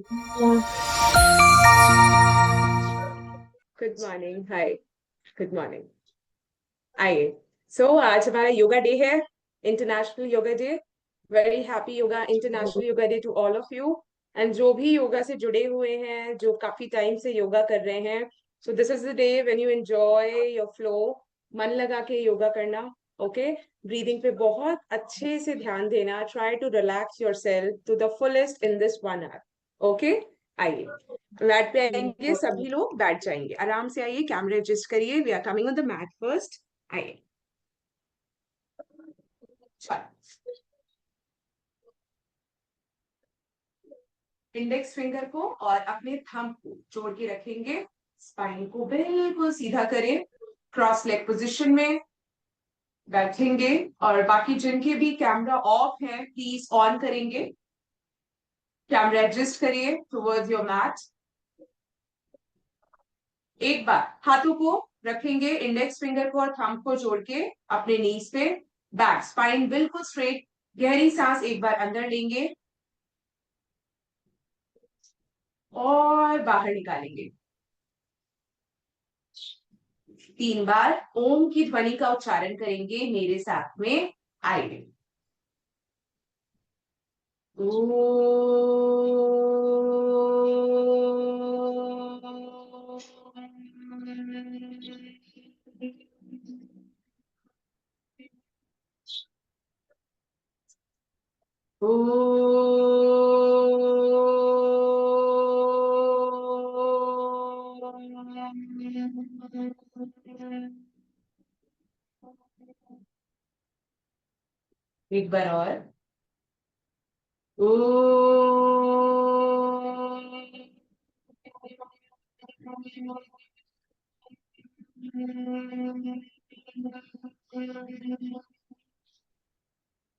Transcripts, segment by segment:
Good morning. Hi. Good morning. आइए। आज हमारा योगा डे है। International yoga day. Very happy yoga international yoga day to all of you. And जो भी योगा से जुड़े हुए हैं, जो काफी टाइम से योगा कर रहे हैं, so this is the day when you enjoy your flow. मन लगा के योगा करना। ओके। ब्रीदिंग पे बहुत अच्छे से ध्यान देना। Try to relax yourself to the fullest in this 1 hour. Okay. आइए। मैट पे आएंगे, सभी लोग बैठ जाएंगे। आराम से आइए, कैमरे एडजस्ट करिए। We are coming on the mat first. आइए। इंडेक्स फिंगर को और अपने थंब को जोड़ के रखेंगे। स्पाइन को बिल्कुल सीधा करें। क्रॉस लेग पोजीशन में बैठेंगे। और बाकी जिनके भी कैमरा ऑफ है, प्लीज ऑन करेंगे। कैमरा एडजस्ट करिए टुवर्ड्स योर मैट। एक बार हाथों को रखेंगे, इंडेक्स फिंगर को और थंब को जोड़ के अपने नीज पे। बैक स्पाइन बिल्कुल स्ट्रेट। गहरी सांस एक बार अंदर लेंगे और बाहर निकालेंगे। 3 बार ओम की ध्वनि का उच्चारण करेंगे मेरे साथ में। आइए। एक बार और।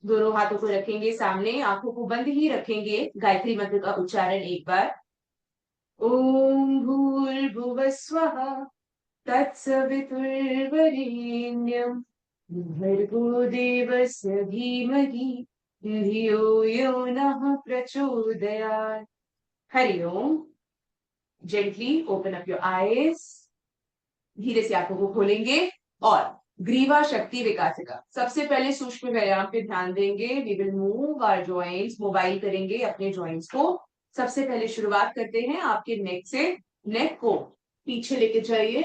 दोनों हाथों को रखेंगे सामने, आंखों को बंद ही रखेंगे। गायत्री मंत्र का उच्चारण एक बार। ओम भूर्भुवः स्वः तत्सवितुर्वरेण्यं भर्गो देवस्य धीमहि धियो यो नः प्रचोदयात्। Hariom. Gently open up your eyes. धीरे से आंखों को खोलेंगे और ग्रीवा शक्ति विकासिका सबसे पहले सूक्ष्म व्यायाम पे ध्यान देंगे। We will move our joints, mobile करेंगे अपने जॉइंट्स को। सबसे पहले शुरुआत करते हैं आपके नेक से। नेक को पीछे लेके जाइए,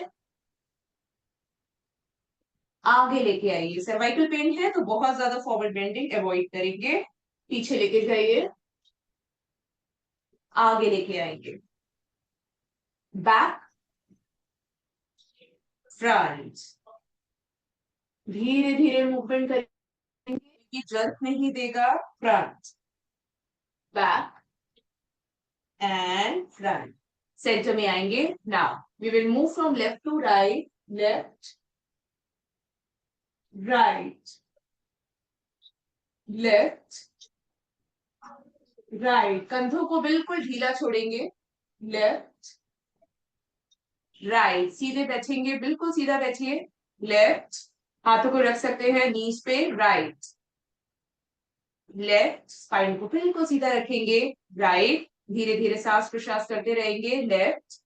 आगे लेके आइए। सर्वाइकल पेन है तो बहुत ज्यादा फॉरवर्ड बेंडिंग अवॉइड करेंगे। पीछे लेके जाइए, आगे लेके आएंगे। Back, front. धीरे धीरे मूवमेंट करेंगे, ये जर्क नहीं देगा। Front, back and front. Centre में आएंगे। Now we will move from left to right, left, right, left, right. कंधों को बिल्कुल ढीला छोड़ेंगे। Left, right. सीधे बैठेंगे, बिल्कुल सीधा बैठिए। लेफ्ट, हाथों को रख सकते हैं नीज पे। राइट, लेफ्ट, स्पाइन को बिल्कुल सीधा रखेंगे। राइट, धीरे धीरे सांस प्रश्वास करते रहेंगे। Left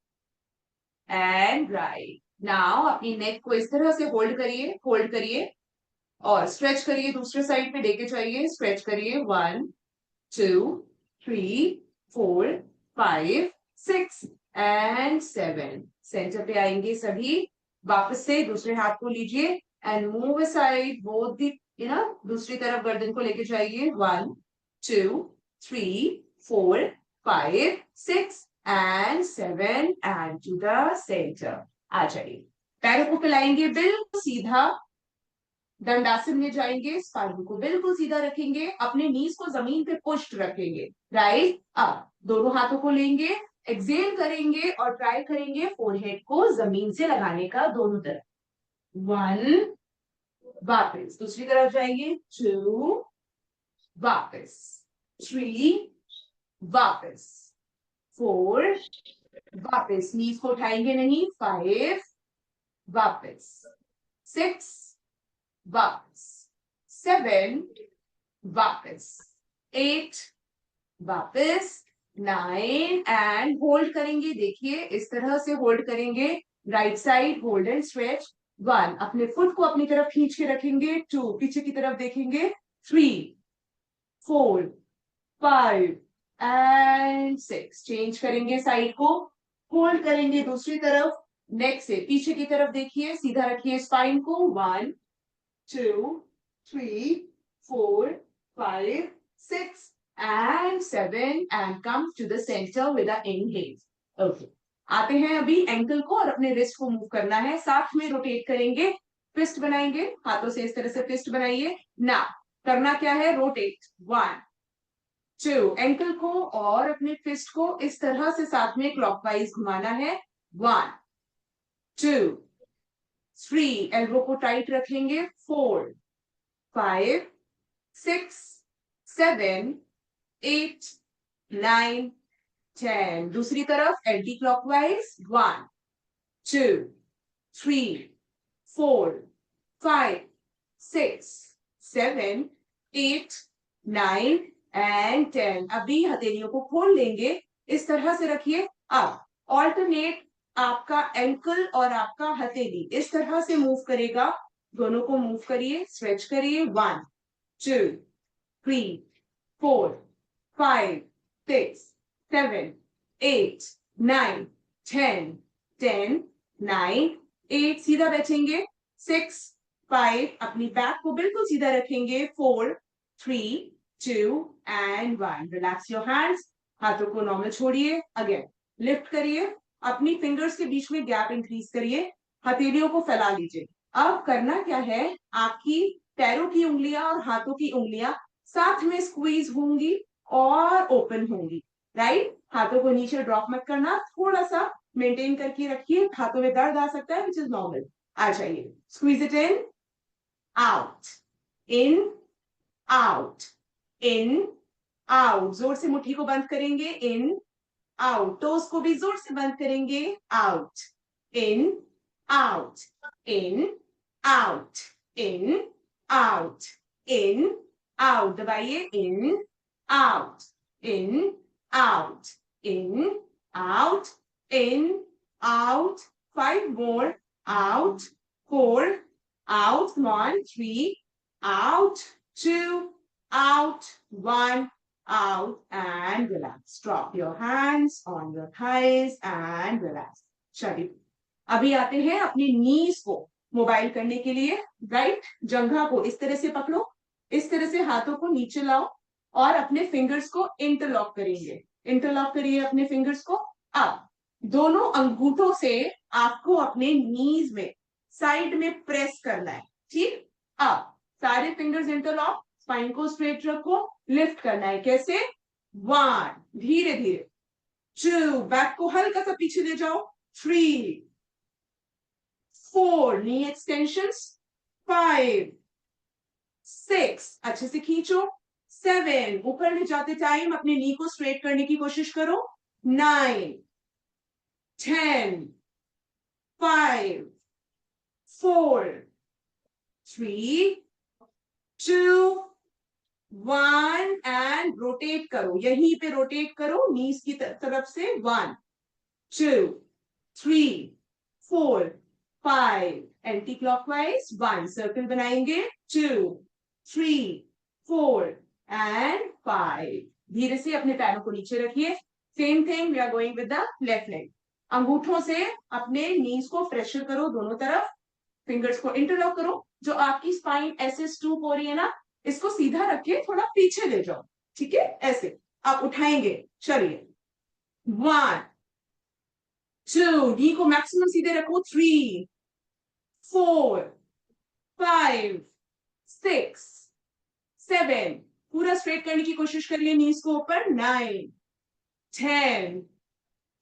and right. नाउ अपनी नेक को इस तरह से होल्ड करिए, होल्ड करिए और स्ट्रेच करिए। दूसरे साइड पे लेके जाइए, स्ट्रेच करिए। 1 2 3 4 5 6 एंड 7। सेंटर पे आएंगे सभी। वापस से दूसरे हाथ को लीजिए and move aside both the, दूसरी तरफ गर्दन को लेके जाइए। 1 2 3 4 5 6 and 7 and to the centre. आ जाइए। पैरों को फैलाएंगे बिल्कुल सीधा। दंडासन में जाएंगे, स्पाइन को बिल्कुल सीधा रखेंगे, अपने नीज को जमीन पे पुष्ट रखेंगे। राइट अप, दोनों हाथों को लेंगे, एक्सेल करेंगे और ट्राई करेंगे फोरहेड को जमीन से लगाने का दोनों तरफ। 1, वापस दूसरी तरफ जाएंगे। 2, वापस। 3, वापस। 4, वापस। नीज को उठाएंगे नहीं। 5, वापस। 6, वापस। 7, वापस। 8, वापस। 9 एंड होल्ड करेंगे, देखिए इस तरह से होल्ड करेंगे, right side hold and stretch. 1, अपने फुट को अपनी तरफ खींच के रखेंगे। 2, पीछे की तरफ देखेंगे। 3, 4, 5 एंड 6, चेंज करेंगे साइड को, होल्ड करेंगे दूसरी तरफ। नेक से पीछे की तरफ देखिए, सीधा रखिए स्पाइन को। 1, 2, 3, 4, 5, 6 and 7 and come to the center with the inhale. Okay. आते हैं अभी एंकल को और अपने रिस्ट को मूव करना है, साथ में रोटेट करेंगे, फिस्ट बनाएंगे, हाथों से इस तरह से फिस्ट बनाइए ना। करना क्या है, रोटेट। 1, 2, एंकल को और अपने फिस्ट को इस तरह से साथ में क्लॉकवाइज घुमाना है। 1, 2, 3, एल्बो को टाइट रखेंगे। 4, 5, 6, 7, 8, 9, 10, दूसरी तरफ एंटी क्लॉकवाइज। 1, 2, 3, 4, 5, 6, 7, 8, 9 एंड 10। अभी हथेलियों को खोल लेंगे, इस तरह से रखिए। अब ऑल्टरनेट आपका एंकल और आपका हथेली इस तरह से मूव करेगा, दोनों को मूव करिए, स्ट्रेच करिए। 1, 2, 3, 4, 5, 6, 7, 8, 9, 10, 10, 9, 8, सीधा बैठेंगे। 6, 5, अपनी बैक को बिल्कुल सीधा रखेंगे। 4, 3, 2 एंड 1, रिलैक्स योर हैंड्स, हाथों को नॉर्मल छोड़िए। अगेन लिफ्ट करिए, अपनी फिंगर्स के बीच में गैप इंक्रीज करिए, हथेलियों को फैला लीजिए। अब करना क्या है, आपकी पैरों की उंगलियां और हाथों की उंगलियां साथ में स्क्वीज होंगी और ओपन होंगी। राइट, हाथों को नीचे ड्रॉप मत करना, थोड़ा सा मेंटेन करके रखिए, हाथों में दर्द आ सकता है, विच इज नॉर्मल। आ जाइए, squeeze it in, out, in, out, in, out, जोर से मुट्ठी को बंद करेंगे। इन, आउट, टोस को भी जोर से बंद करेंगे। Out, in, out, in, out, in, out, in, out, दबाइए। इन, out, in, out, in, out, in, out. 5 more, out, 4, out, 1, 3, out, 2, out, 1, out and relax. Drop your hands on your thighs and relax. चलिए, अभी आते हैं अपनी नीज को mobile करने के लिए। राइट, जंघा को इस तरह से पकड़ो, इस तरह से हाथों को नीचे लाओ और अपने फिंगर्स को इंटरलॉक करेंगे। इंटरलॉक करिए अपने फिंगर्स को। अब दोनों अंगूठों से आपको अपने नीज में साइड में प्रेस करना है। ठीक, अब सारे फिंगर्स इंटरलॉक, स्पाइन को स्ट्रेट रखो, लिफ्ट करना है। कैसे, 1, धीरे धीरे। 2, बैक को हल्का सा पीछे ले जाओ। 3, 4, नी एक्सटेंशंस। 5, 6, अच्छे से खींचो। 7, ऊपर ले जाते टाइम अपने नी को स्ट्रेट करने की कोशिश करो। 9, 10, 5, 4, 3, 2, 1 एंड रोटेट करो, यहीं पे रोटेट करो नीज की तरफ से। 1, 2, 3, 4, 5, एंटी क्लॉकवाइज। 1, सर्कल बनाएंगे। 2, 3, 4 एंड 5, धीरे से अपने पैरों को नीचे रखिए। Same thing we are going with the left leg. अंगूठों से अपने नीज को प्रेशर करो दोनों तरफ, फिंगर्स को इंटरलॉक करो। जो आपकी स्पाइन ऐसे स्टूप हो रही है ना, इसको सीधा रख के थोड़ा पीछे ले जाओ। ठीक है, ऐसे आप उठाएंगे। चलिए, 1, 2, नी को मैक्सिमम सीधे रखो। 3, 4, 5, 6, 7, पूरा स्ट्रेट करने की कोशिश करिए नीज को ऊपर। 9, 10,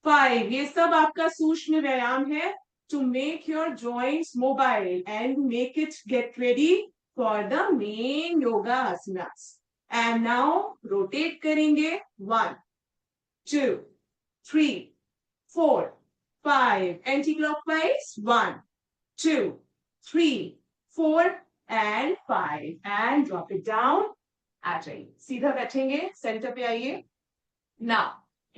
5, ये सब आपका सूक्ष्म व्यायाम है to make your joints mobile and make it get ready for the main yoga asanas. And now rotate करेंगे। 1, 2, 3, 4, 5, anti-clockwise। 1, 2, 3, 4 and 5 and drop it down। आ जाइए, सीधा बैठेंगे, सेंटर पे आइए। Now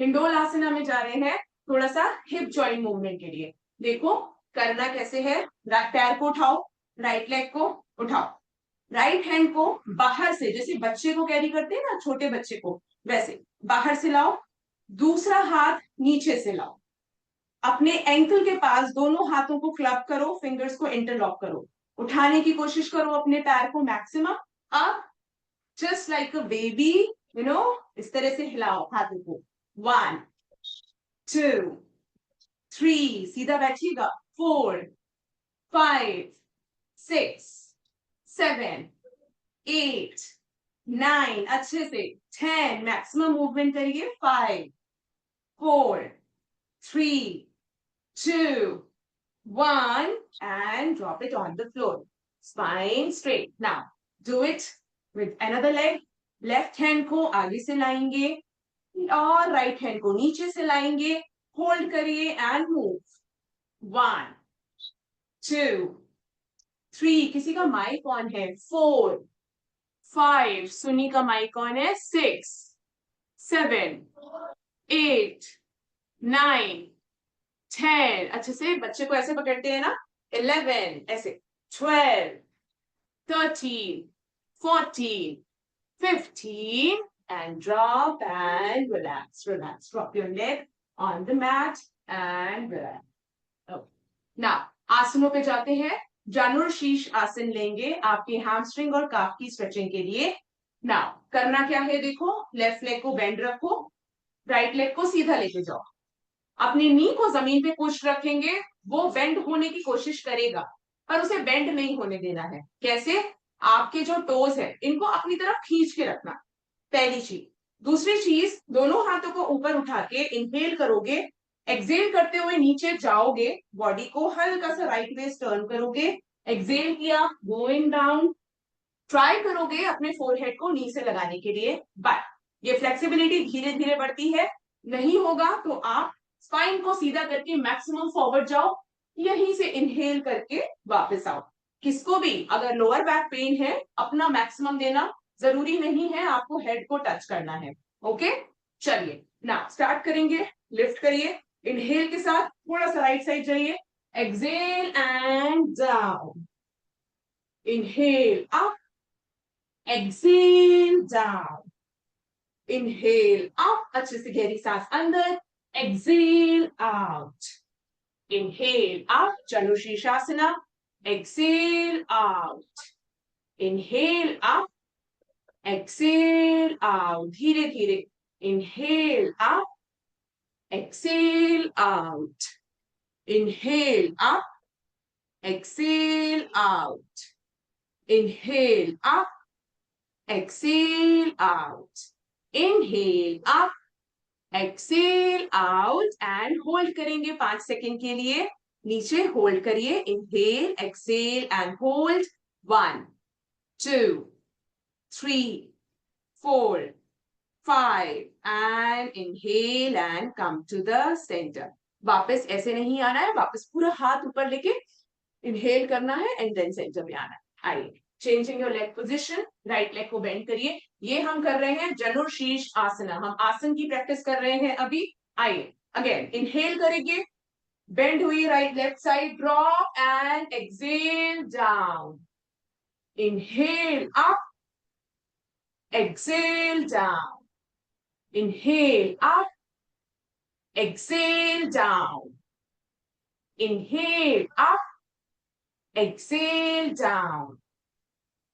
हिंडोल आसना में जा रहे हैं, थोड़ा सा हिप जॉइंट मूवमेंट के लिए। देखो करना कैसे है, पैर को उठाओ, राइट लेग को उठाओ, राइट हैंड को बाहर से, जैसे बच्चे को कैरी करते हैं ना, छोटे बच्चे को, वैसे बाहर से लाओ, दूसरा हाथ नीचे से लाओ, अपने एंकल के पास दोनों हाथों को क्लब करो, फिंगर्स को इंटरलॉक करो, उठाने की कोशिश करो अपने पैर को maximum up, just like a baby, you know, इस तरह से हिलाओ हाथों को। 1 2 3, सीधा बैठिएगा, 4 5 6 7 8 9, अच्छे से, 10, मैक्सिमम मूवमेंट करिए, 5 4 3 2 1 and drop it on the floor. Spine straight. Now do it with another leg. Left hand को आगे से लाएंगे और राइट हैंड को नीचे से लाएंगे, होल्ड करिए एंड मूव। 1 2 3, किसी का माइक ऑन है, 4 5, सुनी का माइक ऑन है, 6 7 8 9 10, अच्छे से बच्चे को ऐसे पकड़ते हैं ना, 11, ऐसे, 12 13 14 15 and drop and relax, relax, drop your leg on the mat and relax. Okay. Now आसनों पे जाते हैं, जानुशीर्ष आसन लेंगे आपके हैमस्ट्रिंग और काफ की स्ट्रेचिंग के लिए। नाउ करना क्या है, देखो लेफ्ट लेग को बेंड रखो, राइट लेग को सीधा लेके जाओ, अपनी नी को जमीन पे पुश रखेंगे, वो बेंड होने की कोशिश करेगा पर उसे बेंड नहीं होने देना है। कैसे, आपके जो टोज है इनको अपनी तरफ खींच के रखना, पहली चीज। दूसरी चीज, दोनों हाथों को ऊपर उठा के इनहेल करोगे, एक्सेल करते हुए नीचे जाओगे, बॉडी को हल्का सा राइट वेज टर्न करोगे, एक्सेल किया, गोइंग डाउन, ट्राई करोगे अपने फोरहेड को नी से लगाने के लिए, बट ये फ्लेक्सिबिलिटी धीरे धीरे बढ़ती है, नहीं होगा तो आप स्पाइन को सीधा करके मैक्सिमम फॉरवर्ड जाओ, यहीं से इनहेल करके वापस आओ। किसको भी अगर लोअर बैक पेन है, अपना मैक्सिमम देना, जरूरी नहीं है आपको हेड को टच करना है। ओके, चलिए ना स्टार्ट करेंगे, लिफ्ट करिए, इनहेल के साथ थोड़ा सा राइट साइड जाइए, exhale and down, inhale up, exhale down, inhale up, अच्छे से गहरी सांस अंदर, exhale out, inhale up, Chanushirshasana, exhale out, inhale up, exhale out, धीरे धीरे, inhale up, exhale out, inhale up, exhale out, inhale up, exhale out, inhale up, exhale out and hold करेंगे 5 second के लिए, नीचे होल्ड करिए, inhale, exhale and hold, 1 2 3 4 5 and inhale and come to the center. वापस ऐसे नहीं आना है, वापस पूरा हाथ ऊपर लेके इनहेल करना है एंड देन सेंटर में आना है। आइए, changing your leg position, right leg को बेंड करिए, ये हम कर रहे हैं जनुशीर्ष आसना, हम आसन की प्रैक्टिस कर रहे हैं अभी। आइए अगेन इनहेल करेंगे, बेंड हुई right left side, drop and exhale down, inhale up, exhale down, inhale up, exhale down, inhale up, exhale down,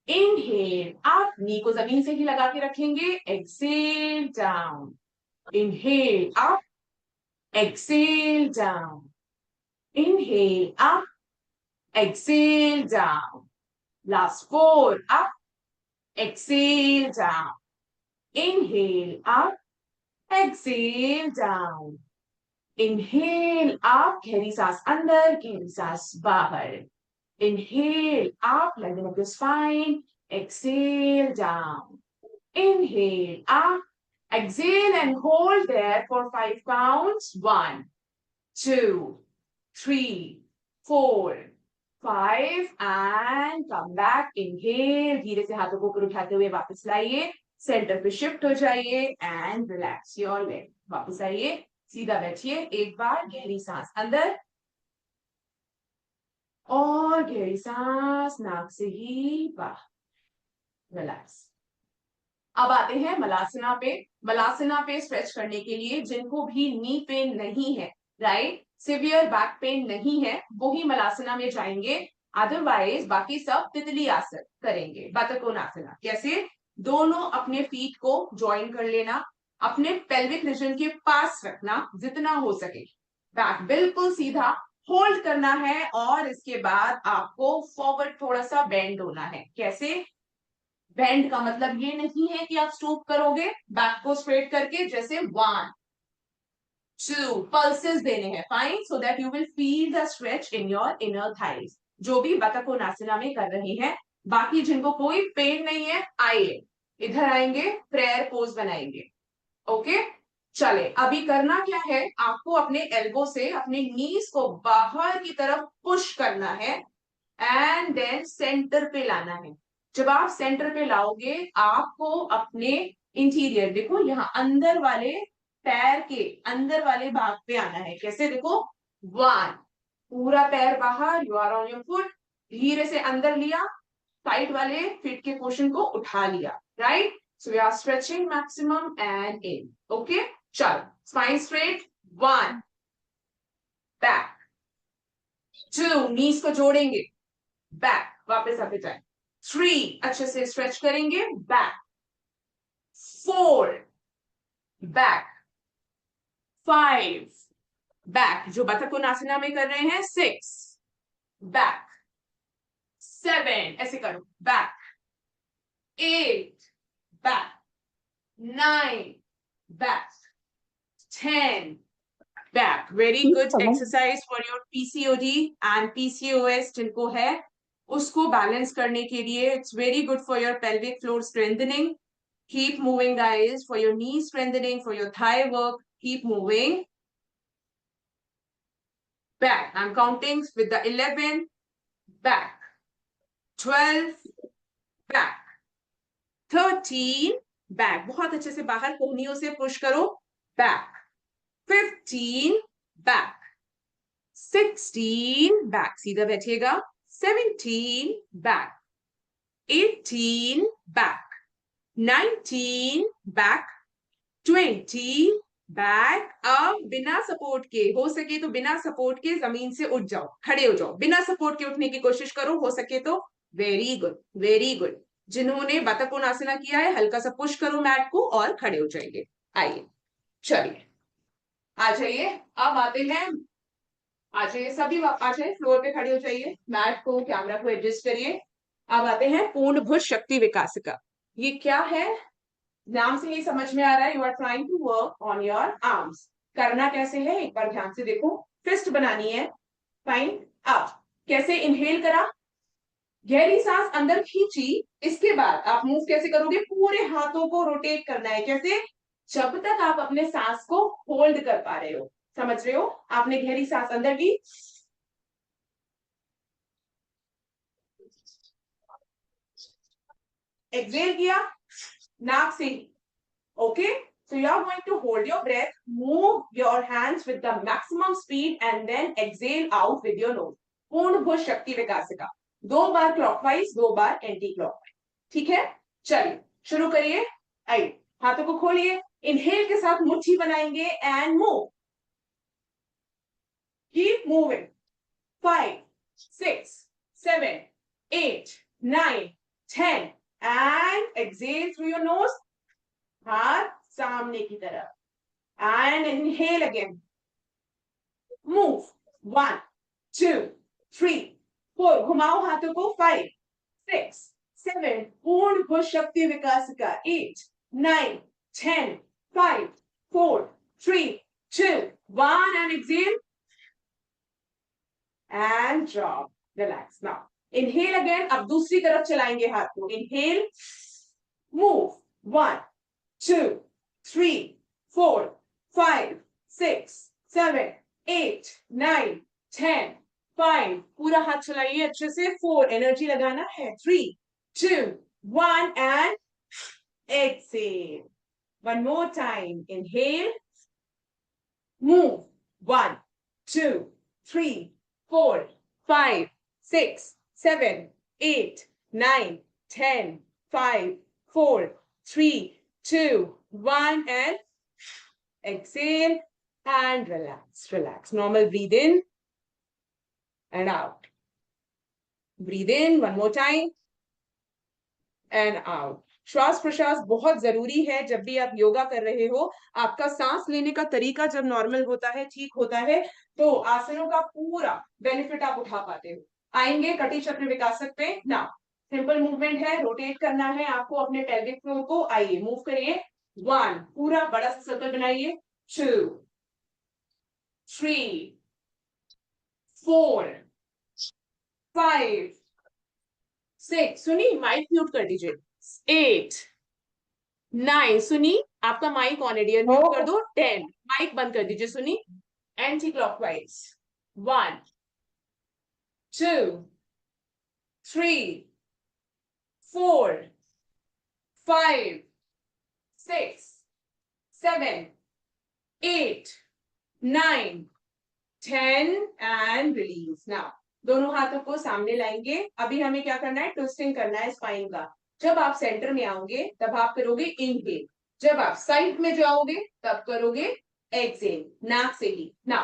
inhale up, नी को जमीन से ही लगा के रखेंगे, exhale down, inhale up, exhale down, inhale up, exhale down, last 4 up, exhale down, inhale up, exhale down, inhale up, गहरी सांस अंदर, गहरी सांस बाहर, inhale up, lengthen up your spine, exhale down, inhale up, exhale and hold there for 5 counts, 1 2 3 4 5 and come back, inhale, धीरे से हाथों को ऊपर उठाते हुए वापस लाइए, सेंटर पे शिफ्ट हो जाइए एंड रिलैक्स योर लेग। वापस आइए, सीधा बैठिए, एक बार गहरी सांस अंदर और गहरी सांस नाक से ही बाहर, रिलैक्स। अब आते हैं मलासना पे। मलासना पे स्ट्रेच करने के लिए जिनको भी नी पेन नहीं है, राइट, सिवियर बैक पेन नहीं है, वो ही मलासना में जाएंगे। अदरवाइज बाकी सब तितली आसन करेंगे, बतकोनासना। कैसे? दोनों अपने फीट को ज्वाइन कर लेना, अपने पेल्विक रीजन के पास रखना जितना हो सके, बैक बिल्कुल सीधा होल्ड करना है, और इसके बाद आपको फॉरवर्ड थोड़ा सा बेंड होना है। कैसे बेंड का मतलब ये नहीं है कि आप स्टूप करोगे, बैक को स्ट्रेट करके, जैसे 1 2 पल्सेस देने हैं, fine, so that you will feel the stretch in your inner thighs, जो भी बतकोनासना में कर रहे हैं। बाकी जिनको कोई पेन नहीं है, आइए इधर आएंगे, प्रेयर पोज बनाएंगे। ओके, चले, अभी करना क्या है, आपको अपने एल्बो से अपने नीज को बाहर की तरफ पुश करना है एंड देन सेंटर पे लाना है। जब आप सेंटर पे लाओगे, आपको अपने इंटीरियर, देखो यहाँ अंदर वाले पैर के अंदर वाले भाग पे आना है। कैसे? देखो, 1, पूरा पैर बाहर, you are on your foot, धीरे से अंदर लिया, साइड वाले फीट के पोर्शन को उठा लिया, right, so we are stretching maximum and in. Okay, चल, स्पाइन स्ट्रेट, 1, बैक, 2, नीज को जोड़ेंगे, बैक, वापस आते जाए, 3, अच्छे से स्ट्रेच करेंगे, बैक, 4, बैक, 5, बैक, जो बतकोनासना में कर रहे हैं, 6, बैक, 7, ऐसे करो, back, 8, back, 9, back, 10, back. Very good exercise for your PCOD and PCOS जिनको है उसको बैलेंस करने के लिए. It's very good for your pelvic floor strengthening. Keep moving, guys, for your knee strengthening, for your thigh work. Keep moving. Back. I'm counting with the 11. Back. 12. Back. 13. Back. बहुत अच्छे से बाहर कोहनियों से पुश करो. Back. 15. Back. 16, back, सीधा बैठिएगा, 17, back, 18, back, 19, back, 20, back. अब बिना support के, हो सके तो बिना सपोर्ट के जमीन से उठ जाओ, खड़े हो जाओ, बिना सपोर्ट के उठने की कोशिश करो, हो सके तो। Very good, very good. जिन्होंने बतकोनासना किया है, हल्का सा पुश करो मैट को और खड़े हो जाएंगे। आइए, चलिए, आ जाइए। अब आते हैं, आ जाइए सभी, आ जाइए, फ्लोर पे खड़े हो जाइए, मैट को, कैमरा को एडजस्ट करिए। अब आते हैं पूर्ण भुज शक्ति विकासिका। ये क्या है? नाम से ही समझ में आ रहा है, you are trying to work on your arms. करना कैसे है, एक बार ध्यान से देखो, फिस्ट बनानी है, फाइन। अब कैसे? इनहेल करा, गहरी सांस अंदर खींची, इसके बाद आप मूव कैसे करोगे? पूरे हाथों को रोटेट करना है। कैसे? जब तक आप अपने सांस को होल्ड कर पा रहे हो, समझ रहे हो? आपने गहरी सांस अंदर की, एक्सेल किया नाक से, okay, so you are going to hold your breath, move your hands with the maximum speed and then exhale out with your nose. पूर्ण भुज शक्ति विकासिका, 2 बार क्लॉकवाइज, 2 बार एंटी क्लॉकवाइज, ठीक है? चलिए शुरू करिए। आइए, हाथों को खोलिए, इनहेल के साथ मुट्ठी बनाएंगे and move, keep moving, 5 6 7 8 9 10 and exhale through your nose, हाथ सामने की तरफ, and inhale again, move, 1 2 3 4, घुमाओ हाथों को, 5 6 7, पूर्ण भुज शक्ति विकासिका, 8 9 10 5 4 3 2 1 and exhale and drop, relax. Now inhale again, अब दूसरी तरफ चलाएंगे हाथ को, inhale, move, 1 2 3 4 5 6 7 8 9 10 5, पूरा हाथ चलाइए अच्छे से, 4, एनर्जी लगाना है, 3 2 1 and exhale. One more time. Inhale. Move. 1, 2, 3, 4, 5, 6, 7, 8, 9, 10, 5, 4, 3, 2, 1 and exhale and relax. Relax. Normal breathe in and out. Breathe in one more time and out. श्वास प्रश्वास बहुत जरूरी है जब भी आप योगा कर रहे हो। आपका सांस लेने का तरीका जब नॉर्मल होता है, ठीक होता है, तो आसनों का पूरा बेनिफिट आप उठा पाते हो। आएंगे कटी चक्र विकासक पे ना। सिंपल मूवमेंट है, रोटेट करना है आपको अपने पेल्विक फ्लोर को। आइए मूव करिए। 1 पूरा बड़ा सा सर्कल बनाइए। 2, 3, 4, 5, 6, सुनी माइक म्यूट कर दीजिए। 8, 9, सुनी आपका माइक ऑन है डियर, म्यूट कर दो। 10 माइक बंद कर दीजिए। सुनी anti clockwise. 1, 2, 3, 4, 5, 6, 7, 8, 9, 10 and release. Now दोनों हाथों को सामने लाएंगे। अभी हमें क्या करना है, ट्विस्टिंग करना है स्पाइन का। जब आप सेंटर में आओगे तब आप करोगे इनहेल, जब आप साइड में जाओगे तब करोगे एक्सेल, नाक से ही। ना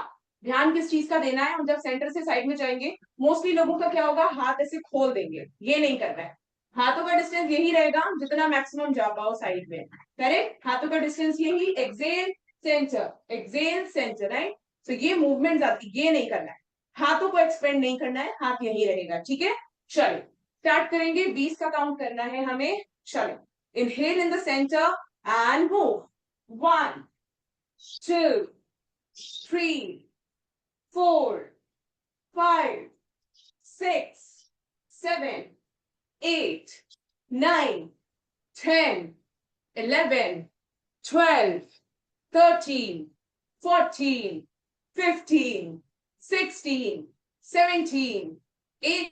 ध्यान किस चीज का देना है, हम जब सेंटर से साइड में जाएंगे मोस्टली लोगों का क्या होगा, हाथ ऐसे खोल देंगे। ये नहीं करना है। हाथों का डिस्टेंस यही रहेगा जितना मैक्सिमम जा पाओ साइड में। करेक्ट, हाथों का डिस्टेंस यही। Exhale centre, exhale centre, right. तो ये मूवमेंट आती, ये नहीं करना है। हाथों को एक्सपेंड नहीं करना है, हाथ यही रहेगा। ठीक है, चलो स्टार्ट करेंगे। 20 का काउंट करना है हमें। चलो inhale in the center and move. 1, 2, 3, 4, 5, 6, 7, 8, 9, 10, 11, 12, 13, 14, 15, 16, 17, 18,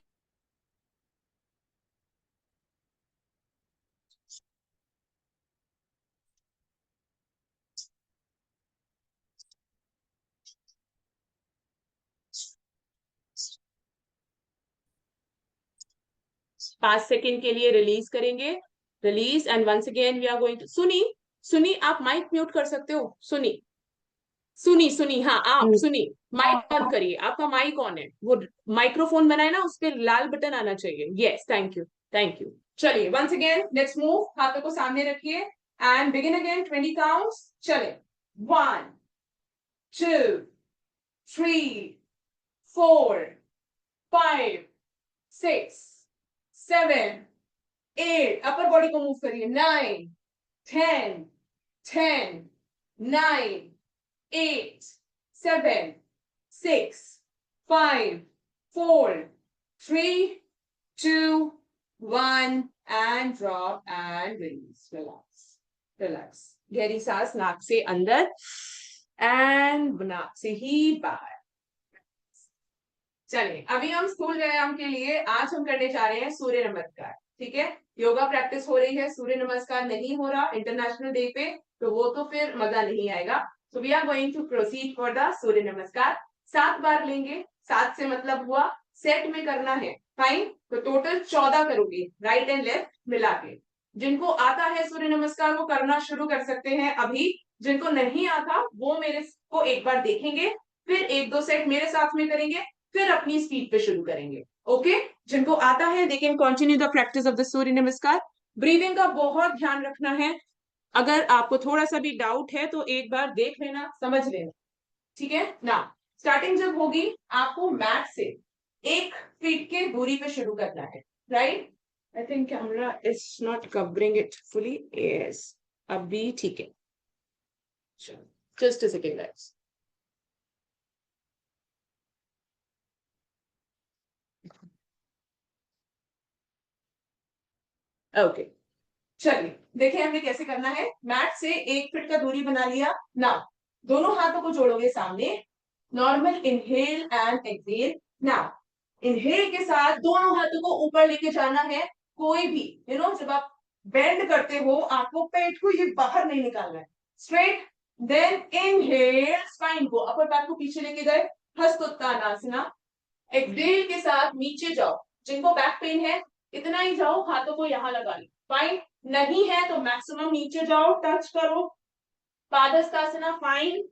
पांच सेकेंड के लिए रिलीज करेंगे। Release and once again we are going to. सुनी, सुनी आप माइक म्यूट कर सकते हो। सुनी, सुनी, सुनी, हाँ आप सुनी, माइक बंद करिए। आपका माइक ऑन है, वो माइक्रोफोन बनाए ना, उस पर लाल बटन आना चाहिए। Yes, thank you, thank you. चलिए वंस अगेन लेट्स मूव। हाथों को सामने रखिए एंड बिगिन अगेन। 20 काउंट्स। चले 1, 2, 3, 4, 5, 6, 7, 8, अपर बॉडी को मूव करिए। 9, 10, 10, 9, 8, 7, 6, 5, 4, 3, 2, 1 and drop and release. Relax, relax. गहरी सांस नाक से अंदर एंड नाक से ही बाहर। चलिए अभी हम स्थूल व्यायाम के लिए आज हम करने जा रहे हैं सूर्य नमस्कार। ठीक है, योगा प्रैक्टिस हो रही है, सूर्य नमस्कार नहीं हो रहा इंटरनेशनल डे पे, तो वो तो फिर मजा नहीं आएगा। So we are going to proceed for the Surya Namaskar. 7 बार लेंगे। 7 से मतलब हुआ सेट में करना है। फाइन, तो टोटल 14 करोगे राइट एंड लेफ्ट मिला के। जिनको आता है सूर्य नमस्कार वो करना शुरू कर सकते हैं अभी। जिनको नहीं आता वो मेरे को एक बार देखेंगे, फिर 1-2 सेट मेरे साथ में करेंगे, फिर अपनी स्पीड पे शुरू करेंगे। ओके, जिनको आता है they can continue the practice of the Surya Namaskar. Breathing का बहुत ध्यान रखना है। अगर आपको थोड़ा सा भी डाउट है तो एक बार देख लेना, समझ लेना। ठीक है ना, स्टार्टिंग जब होगी आपको मैट से 1 फीट के दूरी पे शुरू करना है। Right, I think camera is not covering it fully. Yes, अभी ठीक है। Just a second guys. Okay, चलिए देखिए हमें कैसे करना है। मैट से 1 फीट का दूरी बना लिया। ना दोनों हाथों को जोड़ोगे सामने। Normal inhale and exhale. ना इनहेल के साथ दोनों हाथों को ऊपर लेके जाना है। कोई भी जब आप बेंड करते हो, आपको पेट को ये बाहर नहीं निकालना है, स्ट्रेट। देन इनहेल, स्पाइन को, अपर बैक को पीछे लेके गए, हस्तोत्तानासना। एक्सहेल के साथ नीचे जाओ, जिनको बैक पेन है इतना ही जाओ, हाथों को यहाँ लगा लो, फाइन। नहीं है तो मैक्सिमम नीचे जाओ, टच करो, पादहस्तासना, फाइन।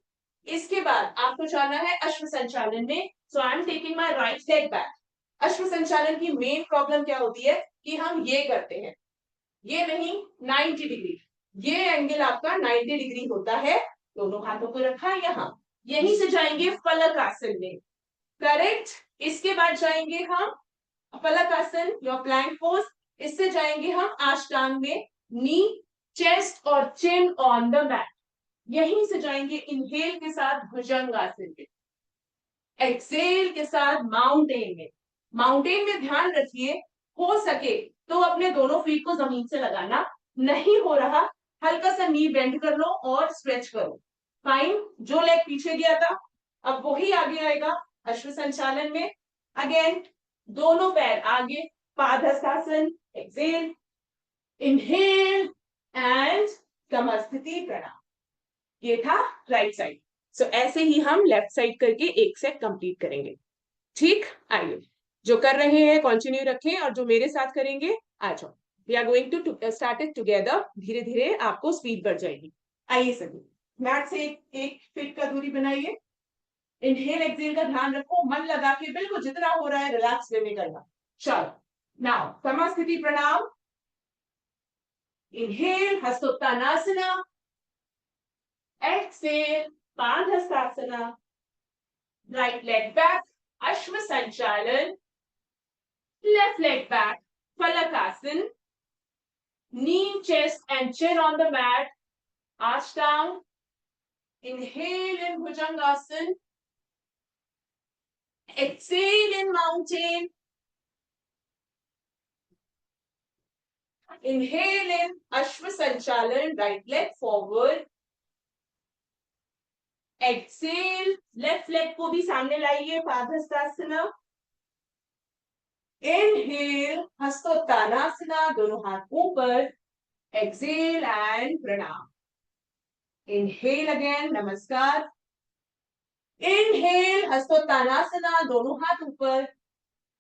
इसके बाद आपको जाना है अश्व संचालन में। So I am taking my right leg back. Ashwa sanchalan की मेन प्रॉब्लम क्या होती है कि हम ये करते हैं, ये नहीं, 90 डिग्री, ये एंगल आपका 90 डिग्री होता है। दोनों हाथों को रखा यहाँ, यहीं से जाएंगे फलक आसन में, करेक्ट। इसके बाद जाएंगे हम फलक आसन, योर प्लैंक पोज। इससे जाएंगे हम अष्टांग में, नी, चेस्ट और चिन ऑन द मैट। यहीं से जाएंगे इनहेल के साथ भुजंग आसन में, एक्सेल के साथ माउंटेन में। माउंटेन में ध्यान रखिए, हो सके तो अपने दोनों फीट को जमीन से लगाना, नहीं हो रहा हल्का सा नी बेंड कर लो और स्ट्रेच करो, फाइन। जो लेग पीछे गया था अब वही आगे आएगा अश्व संचालन में। अगेन दोनों पैर आगे, पादहस्तासन, एक्सेल, इनहेल एंड समस्थिति प्रणाम। ये था राइट साइड। सो ऐसे ही हम लेफ्ट साइड करके एक सेट कंप्लीट करेंगे, ठीक। आइए, जो कर रहे हैं कंटिन्यू रखें और जो मेरे साथ करेंगे आ जाओ। We are going to start it together. धीरे धीरे आपको स्पीड बढ़ जाएगी। आइए सभी, मैट से एक फीट का दूरी बनाइए। इनहेल एक्सेल का ध्यान रखो, मन लगा के बिल्कुल जितना हो रहा है रिलैक्स वे में करना। चलो, now samasthiti pranam. Inhale hastottanasana, exhale padahastasana, right leg back ashwa sanchalan, left leg back falakasan, knee, chest and chin on the mat, ashtang. Inhale in bhujangasan, exhale in mountain, inhale in ashwa sanchalan, right leg forward, exhale left leg को भी सामने लाइए, Padahastasana, inhale हस्तोत्तानासना, दोनों हाथ ऊपर, exhale and pranam. Inhale again, नमस्कार। Inhale हस्तोत्तानासना, दोनों हाथ ऊपर,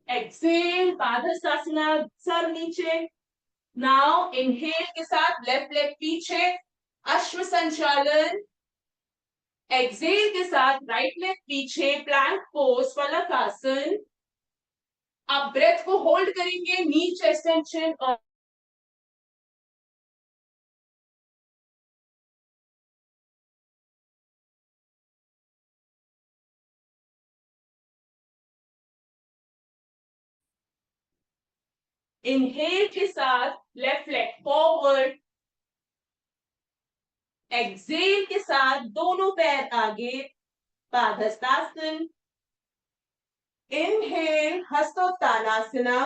एक्सेल पादहस्तासना, सर नीचे। नाउ इनहेल के साथ लेफ्ट लेग पीछे, अश्व संचालन, एक्सेल के साथ राइट लेग पीछे, प्लैंक पोज, फलकासन। आप ब्रेथ को होल्ड करेंगे, नी, चेस्ट एंड चिन और इनहेल के साथ लेफ्ट लेग फॉरवर्ड, एक्सेल के साथ दोनों पैर आगे, padahastasana, inhale hastottanasana,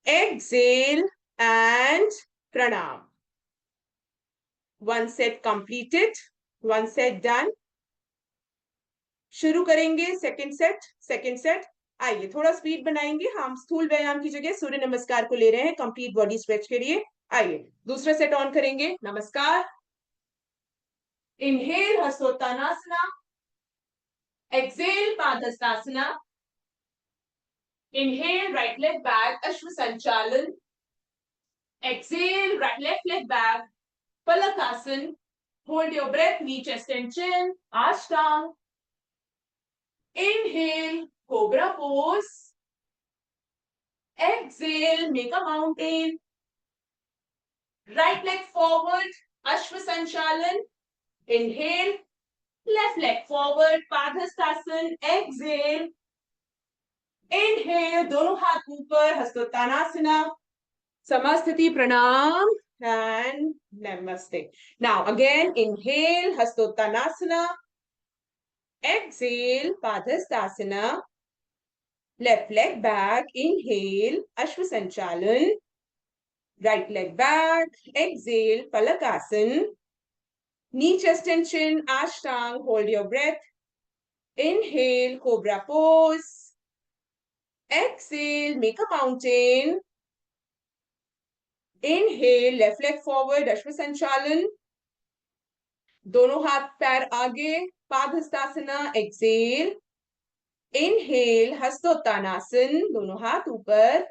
exhale and pranam. One set completed, one set done. शुरू करेंगे सेकंड सेट। आइए थोड़ा स्पीड बनाएंगे, हम स्थूल व्यायाम की जगह सूर्य नमस्कार को ले रहे हैं कंप्लीट बॉडी स्ट्रेच के लिए। आइए दूसरा सेट ऑन करेंगे, namaskar. Inhale hastottanasana, exhale padahastasana, inhale right leg back ashwa sanchalan, exhale right left leg back Palakasan. Hold your breath, knee, chest and chin. Ashtang. Inhale, cobra pose. Exhale, make a mountain. Right leg forward, Ashwa Sanchalan. Inhale, left leg forward, Padhastasana. Exhale. Inhale, दोनों हाथ ऊपर, हस्तोत्तानासना, समस्थिति प्रणाम and namaste. Now again, inhale, hastottanasana, exhale, padhastasana, left leg back, inhale, ashwa sanchalan, right leg back, exhale, palakasan, knee, chest and chin, ashtang, hold your breath, inhale, cobra pose, exhale, make a mountain, inhale, left leg forward, ashwa संचालन, दोनों हाथ पैर आगे, Padahastasana, Excel, inhale, हस्तोत्तानासन, दोनों हाथ ऊपर,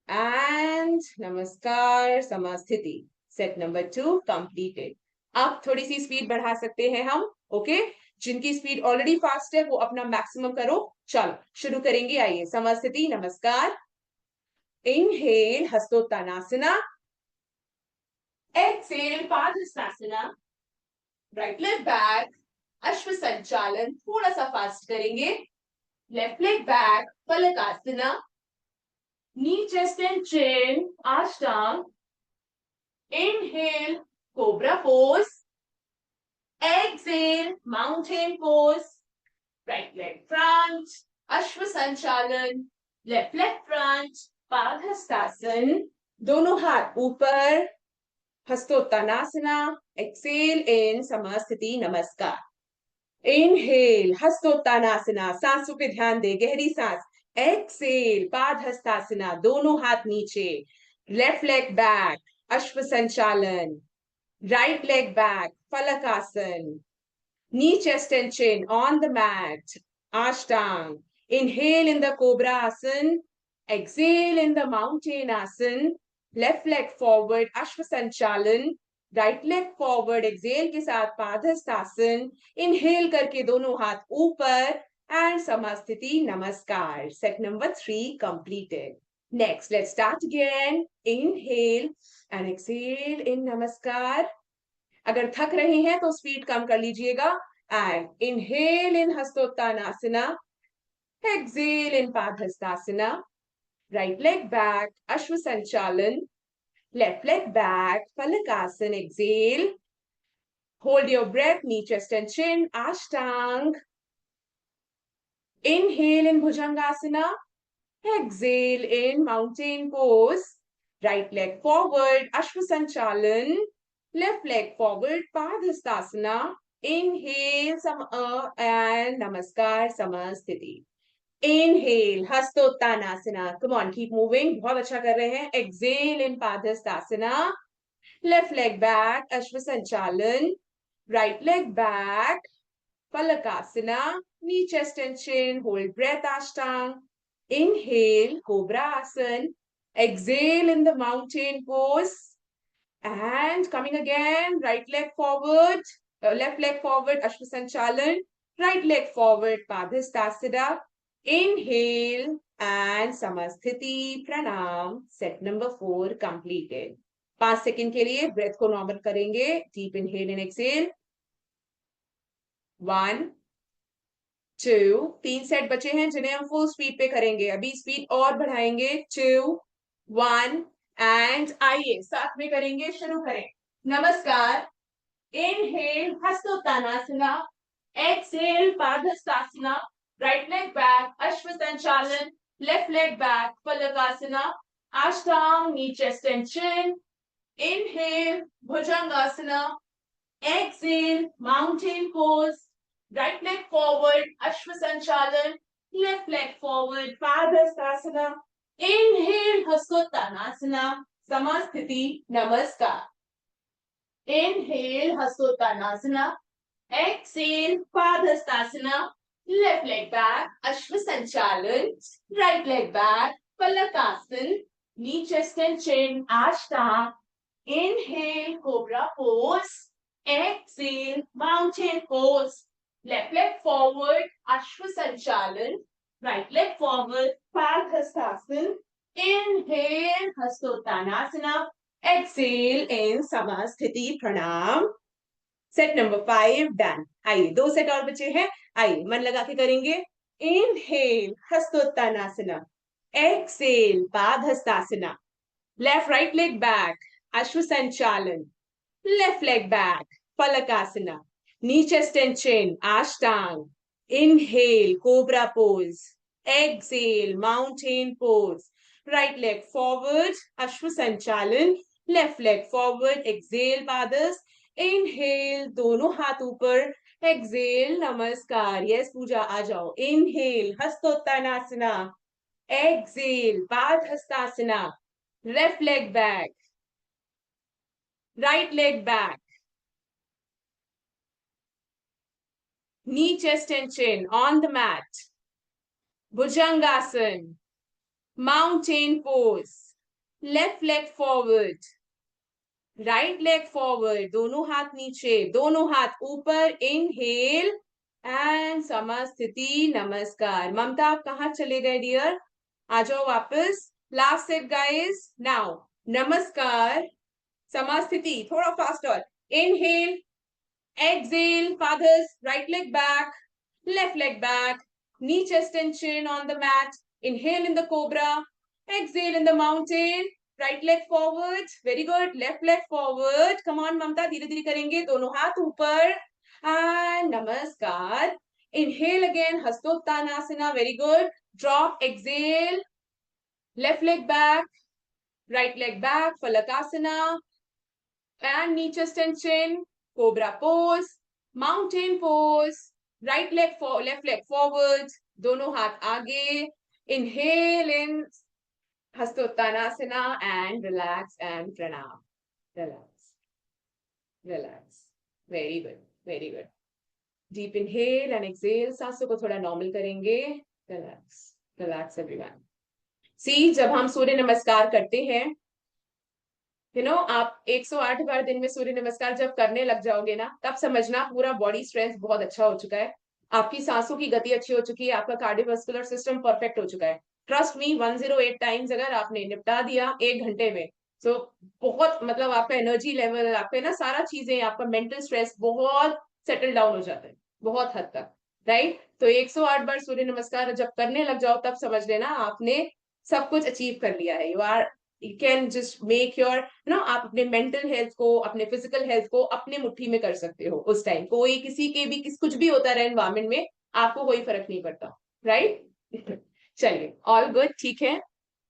and नमस्कार, समास्थिति। Set number 2 completed. अब थोड़ी सी स्पीड बढ़ा सकते हैं हम, ओके? जिनकी स्पीड ऑलरेडी फास्ट है वो अपना मैक्सिमम करो। चलो शुरू करेंगे, आइए। Samasthiti, namaskar, inhale, hastottanasana, exhale, padahastasana, right leg back, ashwa sanchalan, थोड़ा सा फास्ट करेंगे, left leg back, phalakasana, knee chest and chin, ashtanga, inhale, cobra pose, exhale, mountain pose, right leg front, ashwa sanchalan, left leg front, padahastasana, दोनों हाथ ऊपर, हस्तोत्तानासना, एक्सेल इन समास्थिति, नमस्कार। इनहेल, हस्तोत्तानासना, सांसों पे ध्यान दे, गहरी सांस, एक्सेल, पादहस्तासना, दोनों हाथ नीचे, left leg back, ashwa sanchalan, right leg back, phalakasana, knee, chest and chin on the mat, ashtang. Inhale in the cobra asan, exhale in the mountain asan, left leg forward, ashwa sanchalan, right leg forward, exhale के साथ padahastasana, inhale करके दोनों हाथ ऊपर, and samasthiti, नमस्कार। Set number 3 completed. Next let's start again. Inhale and exhale in नमस्कार। अगर थक रहे हैं तो स्पीड कम कर लीजिएगा, and inhale in hastottanasana, exhale in padahastasana, right leg back, ashwa sanchalan, left leg back, Falakasan, exhale. Hold your breath, knee, chest and chin, Ashtang. Inhale in Bhujangasana. Exhale in mountain pose. Right leg forward, Ashwa Sanchalan. Left leg forward, Padhastasana. Inhale, and Namaskar, Samasthiti. Inhale, Hastottanasana. Come on, keep moving. बहुत अच्छा कर रहे हैं. Exhale in Padhastasana. Left leg back, Ashwa Sanchalan. Right leg back, Falakasana. Knee, chest and chin. Hold breath, Ashtang. Inhale, Cobra Asan. Exhale in the mountain pose. And coming again, right leg forward, left leg forward, Ashwa Sanchalan. Right leg forward, Padhastasana. Inhale and Samasthiti, Pranam. Set number 4 completed. 5 second के लिए breath को normal करेंगे। Deep inhale and exhale. 1 2, 3 set बचे हैं जिन्हें हम full speed पे करेंगे। अभी स्पीड और बढ़ाएंगे। 2 1 एंड आइए साथ में करेंगे। शुरू करें। Namaskar, inhale, hastottanasana, exhale, padahastasana, right leg back, ashwa sanchalan, left leg back, phalakasana, ashtanga, knee, chest and chin. Inhale, Bhujangasana. Exhale, mountain pose. Right leg forward, Ashwa Sanchalan. Left leg forward, Padhastasana. Inhale, Hastottanasana. Samasthiti, Namaskar. Inhale, Hastottanasana. Exhale, Padhastasana. Left leg back, Ashwa Sanchalan. Right leg back, Palakasan. Knee, chest and chin, Ashtanga. Inhale, Cobra pose. Exhale, mountain pose. Left leg forward, Ashwa Sanchalan. Right leg forward, Padhastasana. Inhale, Hastottanasana. Exhale in Samasthiti, Pranam. Set number 5 done. आइए 2 set और बचे हैं। आइए मन लगा के करेंगे। Inhale, hastottanasana, exhale, padahastasana, left right leg back, ashwa sanchalan, left leg back, phalakasana, knee, chest and chin, ashtanga. Inhale, cobra pose, exhale, mountain pose, right leg forward, ashwa sanchalan, left leg forward, exhale, पादस। इनहेल, दोनों हाथ ऊपर, एक्सेल, नमस्कार। यस पूजा, आ जाओ। Inhale, hastottanasana, exhale, padahastasana, left leg back, right leg back, knee, chest and chin on the mat, Bhujangasana, mountain pose, left leg forward, right leg forward, दोनों हाथ नीचे, दोनों हाथ ऊपर, इनहेल एंड समस्थिति, नमस्कार। ममता आप कहाँ चले गए डियर? आ जाओ वापस। लास्ट सेट गाइस, नाउ नमस्कार, समस्थिति, थोड़ा faster, inhale, exhale, fathers, right leg back, left leg back, knee, chest and chin on the mat, inhale in the cobra, exhale in the mountain, right leg forward, very good, left leg forward, come on Mamta, धीरे धीरे करेंगे, दोनों हाथ ऊपर, and namaskar, inhale again, Hastottanasana, very good, drop, exhale, left leg back, right leg back, Falakasana, and knee, chest and chin, cobra pose, mountain pose, right leg for left leg forward, दोनों हाथ आगे, inhale in Hastottanasana and relax and pranam. Relax, relax. Very good, very good. Deep inhale and exhale, सांसों को थोड़ा normal करेंगे. Relax, relax everyone. See, जब हम सूर्य नमस्कार करते हैं, आप 108 बार दिन में सूर्य नमस्कार जब करने लग जाओगे ना, तब समझना पूरा बॉडी स्ट्रेंथ बहुत अच्छा हो चुका है, आपकी सांसों की गति अच्छी हो चुकी है, आपका कार्डियोवास्कुलर सिस्टम परफेक्ट हो चुका है। ट्रस्ट मी, 108 टाइम्स अगर आपने निपटा दिया 1 घंटे में, तो बहुत मतलब आपका एनर्जी लेवल, आपका ना सारा चीजें, आपका मेंटल स्ट्रेस बहुत सेटल डाउन हो जाता है, बहुत हद तक, राइट? तो 108 बार सूर्य नमस्कार जब करने लग जाओ, तब समझ लेना आपने सब कुछ अचीव कर लिया है। You can just make your आप अपने मेंटल हेल्थ को, अपने फिजिकल हेल्थ को अपने मुट्ठी में कर सकते हो। उस टाइम कोई किसी के भी कुछ भी होता रहे एनवायरमेंट में, आपको कोई फर्क नहीं पड़ता, राइट? चलिए, ऑल गुड, ठीक है,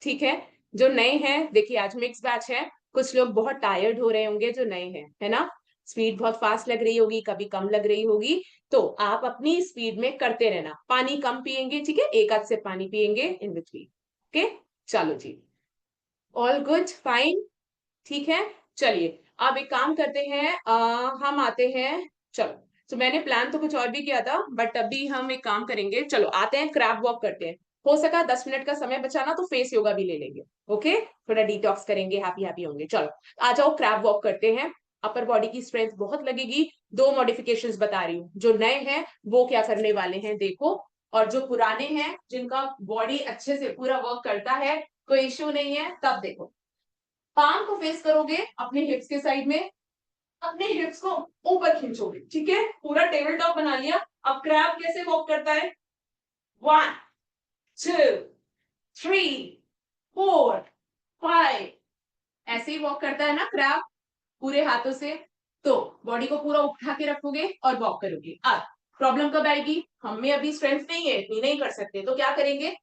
ठीक है। जो नए हैं, देखिए आज मिक्स बैच है, कुछ लोग बहुत टायर्ड हो रहे होंगे जो नए हैं, है ना? स्पीड बहुत फास्ट लग रही होगी, कभी कम लग रही होगी, तो आप अपनी स्पीड में करते रहना, पानी कम पिएंगे, ठीक है, एक आध से पानी पिएंगे इन बिटवीन, ओके? चलो जी, ऑल गुड, फाइन, ठीक है। चलिए, अब एक काम करते हैं, हम आते हैं, चलो, तो मैंने प्लान तो कुछ और भी किया था, बट अभी हम एक काम करेंगे, चलो आते हैं, क्रैप वॉक करते हैं। हो सका 10 मिनट का समय बचाना तो फेस योगा भी ले लेंगे, ओके? थोड़ा डिटॉक्स करेंगे, हैप्पी हैप्पी होंगे। चलो आ जाओ, क्रैप वॉक करते हैं, अपर बॉडी की स्ट्रेंथ बहुत लगेगी। 2 मॉडिफिकेशंस बता रही हूँ, जो नए हैं वो क्या करने वाले हैं देखो, और जो पुराने हैं जिनका बॉडी अच्छे से पूरा वर्क करता है, कोई इश्यू नहीं है, तब देखो। पाम को फेस करोगे अपने हिप्स के साइड में, अपने हिप्स को ऊपर खींचोगे, ठीक है? पूरा टेबल टॉप बना लिया। अब क्रैब कैसे वॉक करता है? 1 2 3 4 5, ऐसे ही वॉक करता है ना क्रैब, पूरे हाथों से। तो बॉडी को पूरा उठा के रखोगे और वॉक करोगे। अब प्रॉब्लम कब आएगी? हम में अभी स्ट्रेंथ नहीं है, इतनी नहीं कर सकते, तो क्या करेंगे?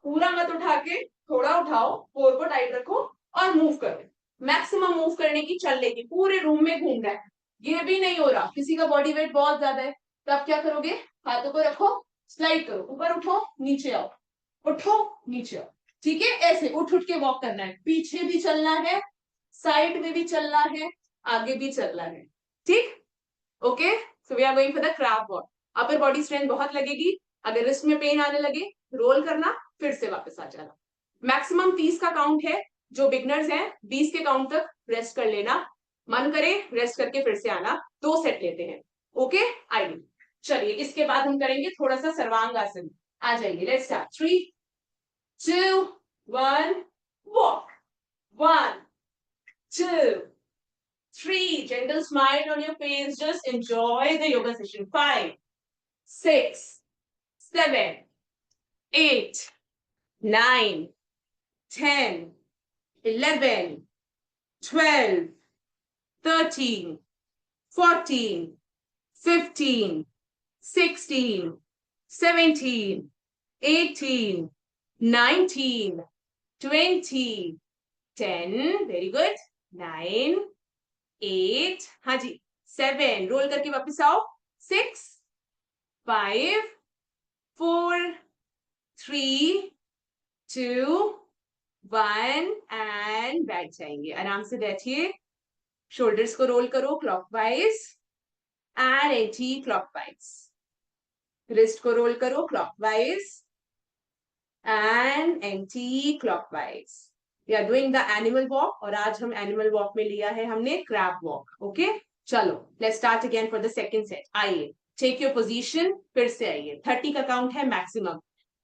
पूरा मत उठा के, थोड़ा उठाओ, कोर को टाइट रखो और मूव करो। मैक्सिमम मूव करने की चल लेगी, पूरे रूम में घूमना है। ये भी नहीं हो रहा, किसी का बॉडी वेट बहुत ज्यादा है, तब क्या करोगे? हाथों को रखो, स्लाइड करो, ऊपर उठो, नीचे आओ, उठो, नीचे आओ, ठीक है? ऐसे उठ उठ के वॉक करना है, पीछे भी चलना है, साइड में भी चलना है, आगे भी चलना है, ठीक? Okay, so we are going for the crab walk. Upper body strength बहुत लगेगी। अगर रिस्ट में पेन आने लगे, रोल करना, फिर से वापस आ जाना। मैक्सिमम 30 का काउंट है, जो बिगनर्स हैं 20 के काउंट तक रेस्ट कर लेना, मन करे रेस्ट करके फिर से आना। 2 सेट लेते हैं, ओके? आइए, चलिए इसके बाद हम करेंगे थोड़ा सा सर्वांगासन। आ जाइए, let's start. 3 2 1, walk. 1 2 3, gentle smile on your face, just enjoy the yoga session. 5 6 7 8 9 10 11 12 13 14 15 16 17 18 19 20 10, very good, 9 8, हाँ जी, 7, रोल करके वापस आओ, 6 5 4 3 2 1 एंड बैठ जाएंगे, आराम से बैठिए, शोल्डर्स को रोल करो clockwise and anticlockwise, wrist को रोल करो clockwise and anticlockwise. We are doing the animal walk, और आज हम एनिमल वॉक में लिया है हमने क्रैब वॉक। ओके, चलो let's start again for the second set. आइए, टेक योर पोजीशन, फिर से आइए। 30 का काउंट है मैक्सिमम।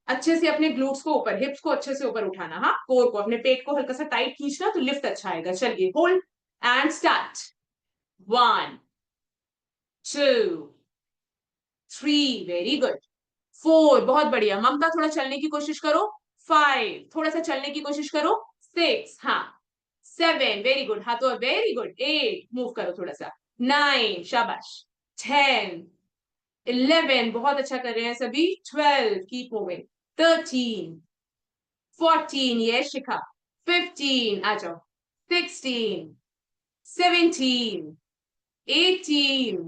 अच्छे से अपने ग्लूट्स को ऊपर, हिप्स को अच्छे से ऊपर उठाना, हाँ, कोर को, अपने पेट को हल्का सा टाइट खींचना, तो लिफ्ट अच्छा आएगा। चलिए, hold and start. 1 2 3, very good. 4, बहुत बढ़िया। ममता, थोड़ा चलने की कोशिश करो। 5, थोड़ा सा चलने की कोशिश करो। 6, हाँ। 7, वेरी गुड, हाँ तो वेरी गुड। 8, मूव करो थोड़ा सा। 9, शाबाश। 10, 11, बहुत अच्छा कर रहे हैं सभी। 12, कीप मूविंग। 13, 14, ये शिखा। 15, आ जाओ। 16, 17, 18,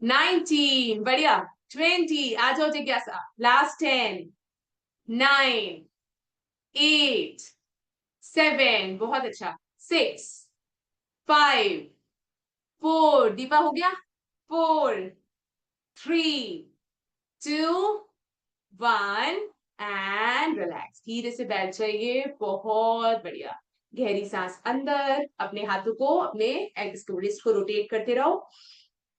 19, बढ़िया। 20, आ जाओ जिज्ञासा। लास्ट 10, 9, 8, 7, बहुत अच्छा। 6, 5, 4, दीपा हो गया। 4, 3, 2, 1 एंड रिलैक्स। धीरे से बैठ जाइए, बहुत बढ़िया। गहरी सांस अंदर, अपने हाथों को अपने रिस्ट को रोटेट करते रहो।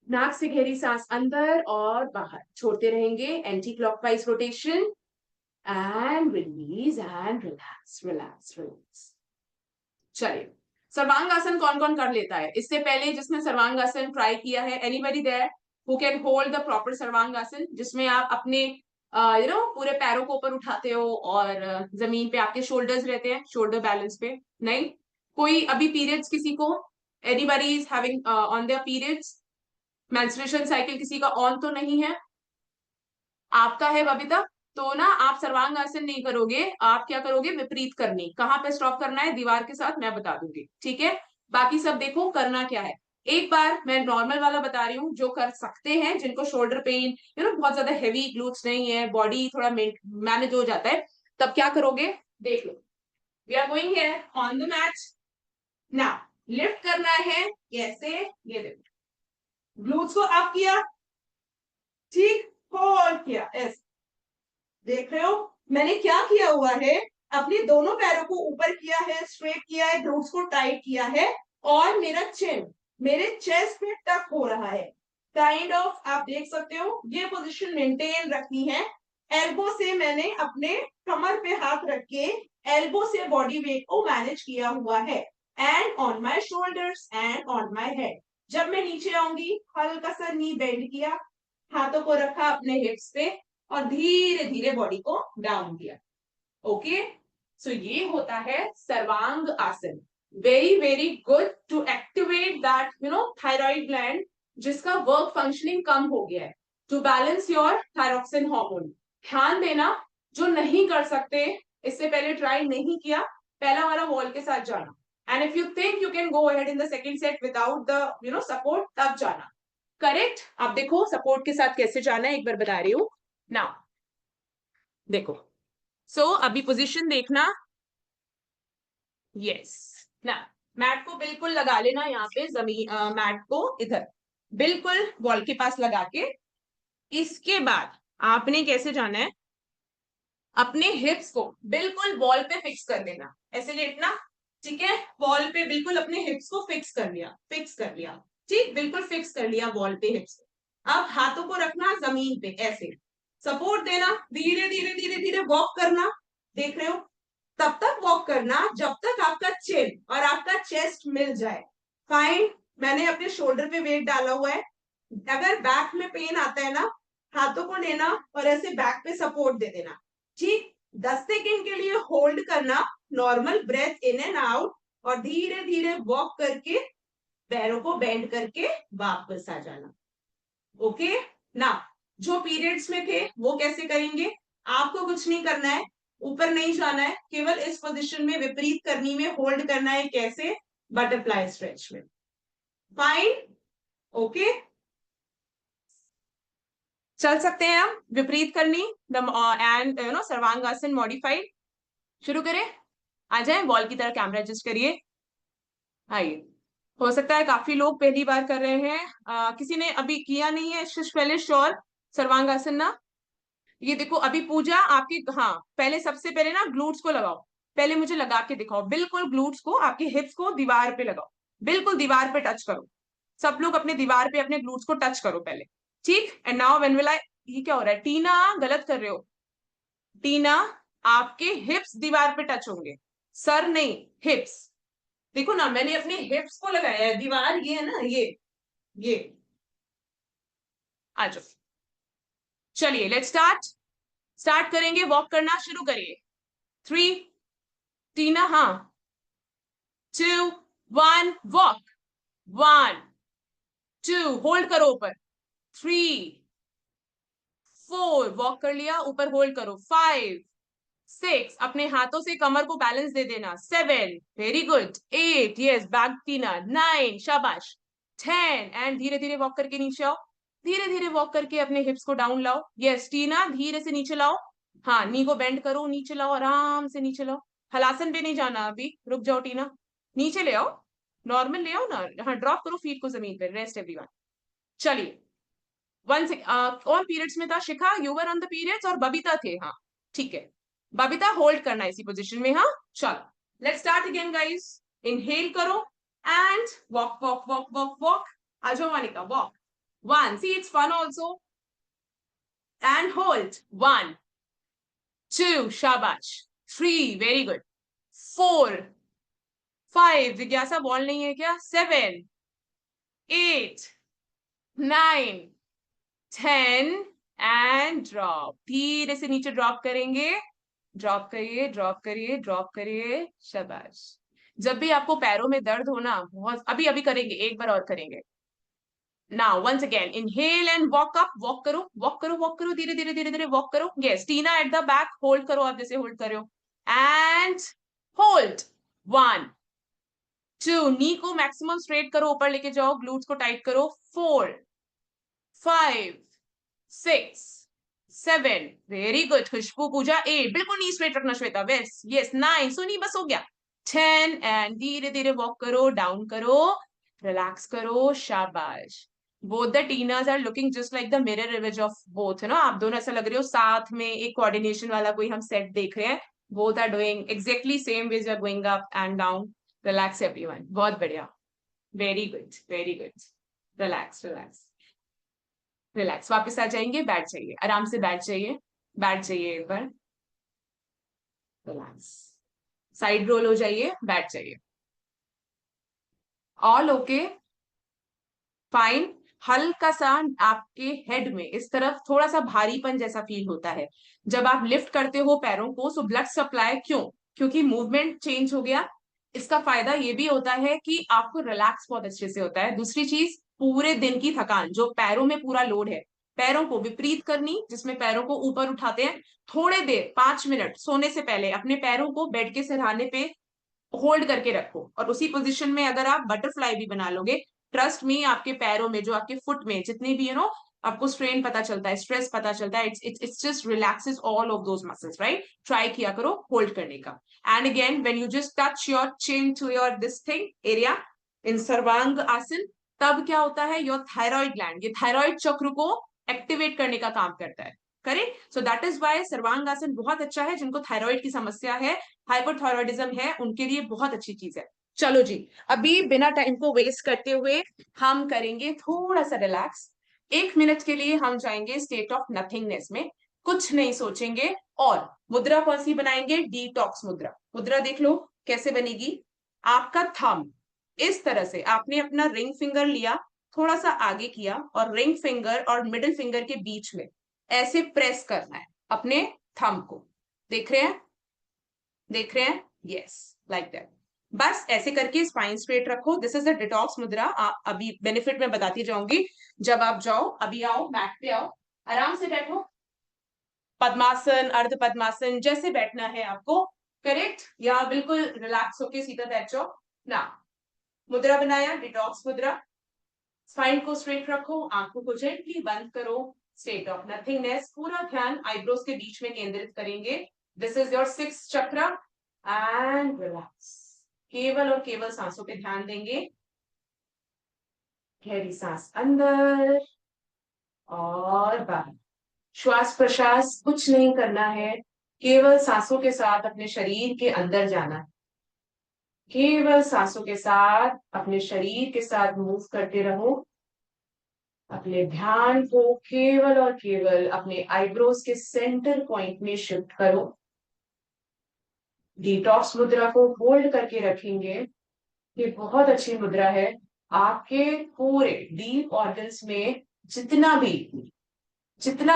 नाक से गहरी सांस अंदर और बाहर छोड़ते रहेंगे, anti clockwise rotation. And release and relax relax relax. चलिए, सर्वांगासन कौन कौन कर लेता है? इससे पहले जिसने सर्वांगासन ट्राई किया है, anybody there who can hold the proper sarvangasana, जिसमें आप अपने पूरे पैरों को ऊपर उठाते हो और जमीन पे आपके शोल्डर्स रहते हैं, शोल्डर बैलेंस पे? नहीं? कोई अभी पीरियड्स किसी को? Anybody is having on their periods? Menstruation cycle किसी का ऑन तो नहीं है? आपका है बबीता? तो ना आप सर्वांगासन नहीं करोगे, आप क्या करोगे? विपरीत करनी। कहाँ पे स्टॉप करना है? दीवार के साथ, मैं बता दूंगी, ठीक है? बाकी सब देखो करना क्या है। एक बार मैं नॉर्मल वाला बता रही हूँ, जो कर सकते हैं, जिनको शोल्डर पेन, बहुत ज्यादा हैवी ग्लूट्स नहीं है, बॉडी थोड़ा मैनेज हो जाता है, तब क्या करोगे देख लो। We are going here on the mat. Now lift करना है कैसे, ये देखो। ग्लूट्स को अप किया, ठीक, होल्ड किया, ऐसे। देख रहे हो मैंने क्या किया हुआ है? अपने दोनों पैरों को ऊपर किया है, स्ट्रेट किया है, ग्लूट्स को टाइट किया है, और मेरा चिन मेरे चेस्ट पे टक हो रहा है। काइंड ऑफ आप देख सकते हो, ये पोजीशन मेंटेन रखनी है। एल्बो से मैंने अपने कमर पे हाथ रख के एल्बो से बॉडी वेट को मैनेज किया हुआ है। And on my shoulders and on my head. जब मैं नीचे आऊंगी, हल्का सा नी बेंड किया, हाथों को रखा अपने हिप्स पे, और धीरे धीरे बॉडी को डाउन किया। ओके, सो ये होता है sarvangasana. Very very good to activate that thyroid gland, जिसका वर्क फंक्शनिंग कम हो गया है, to balance your thyroxine hormone. ध्यान देना, जो नहीं कर सकते, इससे पहले ट्राई नहीं किया, पहला वाला वॉल के साथ जाना। And if you think you can go ahead in the second set without the support, तब जाना। करेक्ट? आप देखो सपोर्ट के साथ कैसे जाना है, एक बार बता रही हूं। नाउ देखो, अभी पोजीशन देखना। यस, ना मैट को बिल्कुल लगा लेना, यहाँ पे जमीन, मैट को इधर बिल्कुल वॉल के पास लगा के। इसके बाद आपने कैसे जाना है? अपने हिप्स को बिल्कुल वॉल पे फिक्स कर देना, ऐसे लेटना, ठीक है? वॉल पे बिल्कुल अपने हिप्स को फिक्स कर लिया, फिक्स कर लिया, ठीक, बिल्कुल फिक्स कर लिया वॉल पे हिप्स। अब हाथों को रखना जमीन पे, ऐसे सपोर्ट देना, धीरे धीरे धीरे धीरे वॉक करना। देख रहे हो? तब तक वॉक करना जब तक आपका चिन और आपका चेस्ट मिल जाए। फाइन, मैंने अपने शोल्डर पे वेट डाला हुआ है। अगर बैक में पेन आता है ना, हाथों को लेना और ऐसे बैक पे सपोर्ट दे देना, ठीक। 10 सेकेंड के लिए होल्ड करना, normal breath in and out, और धीरे धीरे वॉक करके पैरों को बेंड करके वापस आ जाना। ओके ना, जो पीरियड्स में थे वो कैसे करेंगे? आपको कुछ नहीं करना है, ऊपर नहीं जाना है, केवल इस पोजीशन में विपरीत करनी में होल्ड करना है। कैसे? बटरफ्लाई स्ट्रेच में। फाइन, ओके, चल सकते हैं हम विपरीत करनी, एंड सर्वांगासन मॉडिफाइड। शुरू करें? आ जाए, वॉल की तरह कैमरा एडजस्ट करिए, आइए। हो सकता है काफी लोग पहली बार कर रहे हैं, किसी ने अभी किया नहीं है पहले श्योर सर्वांगासन ना। ये देखो अभी पूजा आपकी, हाँ पहले सबसे पहले ना ग्लूट्स को लगाओ, पहले मुझे लगा के दिखाओ, बिल्कुल ग्लूट्स को, आपके हिप्स को दीवार पे लगाओ, बिल्कुल दीवार पे टच करो, सब लोग अपने दीवार पे अपने ग्लूट्स को टच करो पहले। ठीक, and now when will I, ये क्या हो रहा है टीना, गलत कर रहे हो टीना, आपके हिप्स दीवार पे टच होंगे, सर नहीं, हिप्स। देखो ना मैंने अपने हिप्स को लगाया है, दीवार ये है ना, ये आ जाओ, चलिए लेट्स स्टार्ट, स्टार्ट करेंगे, वॉक करना शुरू करिए। 3, टीना हाँ, 2, 1 वॉक, 1, 2 होल्ड करो ऊपर, 3, 4 वॉक कर लिया, ऊपर होल्ड करो, 5, 6 अपने हाथों से कमर को बैलेंस दे देना, 7 वेरी गुड, 8 यस बैक टीना, 9 शाबाश, 10 एंड धीरे धीरे वॉक करके नीचे आओ, धीरे धीरे वॉक करके अपने हिप्स को डाउन लाओ, यस टीना धीरे से नीचे लाओ, हाँ नी को बेंड करो, नीचे लाओ, आराम से नीचे लाओ, हलासन पे नहीं जाना अभी, रुक जाओ टीना, नीचे ले आओ, नॉर्मल ले आओ ना, हाँ ड्रॉप करो फीट को जमीन पे, रेस्ट एवरीवन। चलिए वन से कौन पीरियड्स में था, Shikha you were on the periods और बबीता थे, हाँ ठीक है, बबीता होल्ड करना इसी पोजीशन में, हाँ चलो let's start again guys, inhale करो and walk walk walk walk walk, आ जाओ Monika walk, 1 see it's fun also and hold, 1, 2 शाबाश, 3 वेरी गुड, 4, 5 जिज्ञासा बॉल नहीं है क्या, 7, 8, 9, 10 एंड ड्रॉप, धीरे से नीचे ड्रॉप करेंगे, ड्रॉप करिए ड्रॉप करिए ड्रॉप करिए, शाबाश। जब भी आपको पैरों में दर्द हो ना, बहुत अभी अभी करेंगे, एक बार और करेंगे, now once again inhale and walk up, walk करो वॉक करो वॉक करो, धीरे धीरे धीरे धीरे वॉक करो, yes Tina at the back hold करो, आप जैसे होल्ड कर रहे हो एंड होल्ड, 1, 2 नी को मैक्सिमम स्ट्रेट करो, ऊपर लेके जाओ, ग्लूट्स को टाइट करो, 4, 5, 6, 7 वेरी गुड, खुशबू पूजा 8 बिल्कुल नी स्ट्रेट रखना श्वेता, वेस यस 9 सुनी बस हो गया, 10 एंड धीरे धीरे वॉक करो, डाउन करो, रिलैक्स करो, शाबाश। Both the trainers are looking just like the mirror image of both, है ना, आप दोनों ऐसा लग रहे हो साथ में एक कोऑर्डिनेशन वाला कोई हम सेट देख रहे हैं, both are doing exactly same ways, are going up and down, relax everyone, बहुत बढ़िया, very good very good, relax relax relax, वापस आ जाएंगे, बैठ जाइए, आराम से बैठ जाइए, बैठ जाइए एक बार, रिलैक्स, साइड रोल हो जाइए, बैठ जाइए, ऑल ओके फाइन। हल्का सा आपके हेड में इस तरफ थोड़ा सा भारीपन जैसा फील होता है जब आप लिफ्ट करते हो पैरों को, सो ब्लड सप्लाई क्यों, क्योंकि मूवमेंट चेंज हो गया। इसका फायदा ये भी होता है कि आपको रिलैक्स बहुत अच्छे से होता है। दूसरी चीज, पूरे दिन की थकान जो पैरों में पूरा लोड है, पैरों को विपरीत करनी, जिसमें पैरों को ऊपर उठाते हैं, थोड़े देर 5 मिनट सोने से पहले अपने पैरों को बेड के सिरहाने पे होल्ड करके रखो, और उसी पोजीशन में अगर आप बटरफ्लाई भी बना लोगे, ट्रस्ट मी आपके पैरों में जो आपके फुट में जितनी भी आपको स्ट्रेन पता चलता है, स्ट्रेस पता चलता है, it's just relaxes all of those muscles, right. Try किया करो होल्ड करने का, and again when you just touch your chin to your this thing area in sarvangasana, तब क्या होता है, योर थायराइड ग्लैंड, ये थायराइड चक्र को एक्टिवेट करने का काम करता है, correct. So that is why sarvangasana बहुत अच्छा है, जिनको थायराइड की समस्या है, हाइपरथायरॉयडिज्म है, उनके लिए बहुत अच्छी चीज है। चलो जी, अभी बिना टाइम को वेस्ट करते हुए हम करेंगे थोड़ा सा रिलैक्स, 1 मिनट के लिए हम जाएंगे स्टेट ऑफ नथिंगनेस में, कुछ नहीं सोचेंगे, और मुद्रा कौन सी बनाएंगे, डिटॉक्स मुद्रा। मुद्रा देख लो कैसे बनेगी, आपका थंब इस तरह से, आपने अपना रिंग फिंगर लिया, थोड़ा सा आगे किया, और रिंग फिंगर और मिडिल फिंगर के बीच में ऐसे प्रेस करना है अपने थंब को, देख रहे हैं, देख रहे हैं, यस लाइक दैट, बस ऐसे करके स्पाइन स्ट्रेट रखो, दिस इज द डिटॉक्स मुद्रा। अभी बेनिफिट में बताती जाऊंगी, जब आप जाओ, अभी आओ मैट पे आओ, आराम से बैठो, पद्मासन अर्ध पद्मासन जैसे बैठना है आपको, करेक्ट, या बिल्कुल रिलैक्स होके सीधा बैठ जाओ ना। मुद्रा बनाया, डिटॉक्स मुद्रा, स्पाइन को स्ट्रेट रखो, आंखों को जेंटली बंद करो, स्टेट ऑफ नथिंगनेस, पूरा ध्यान आईब्रोज के बीच में केंद्रित करेंगे, दिस इज योर 6th चक्र, एंड रिलैक्स, केवल और केवल सांसों पे ध्यान देंगे, गहरी सांस अंदर और बाहर। श्वास प्रश्वास कुछ नहीं करना है, केवल सांसों के साथ अपने शरीर के अंदर जाना है। केवल सांसों के साथ अपने शरीर के साथ मूव करते रहो। अपने ध्यान को केवल और केवल अपने आईब्रोज के सेंटर पॉइंट में शिफ्ट करो। डिटॉक्स मुद्रा को होल्ड करके रखेंगे। ये बहुत अच्छी मुद्रा है। आपके पूरे डीप ऑर्गन्स में जितना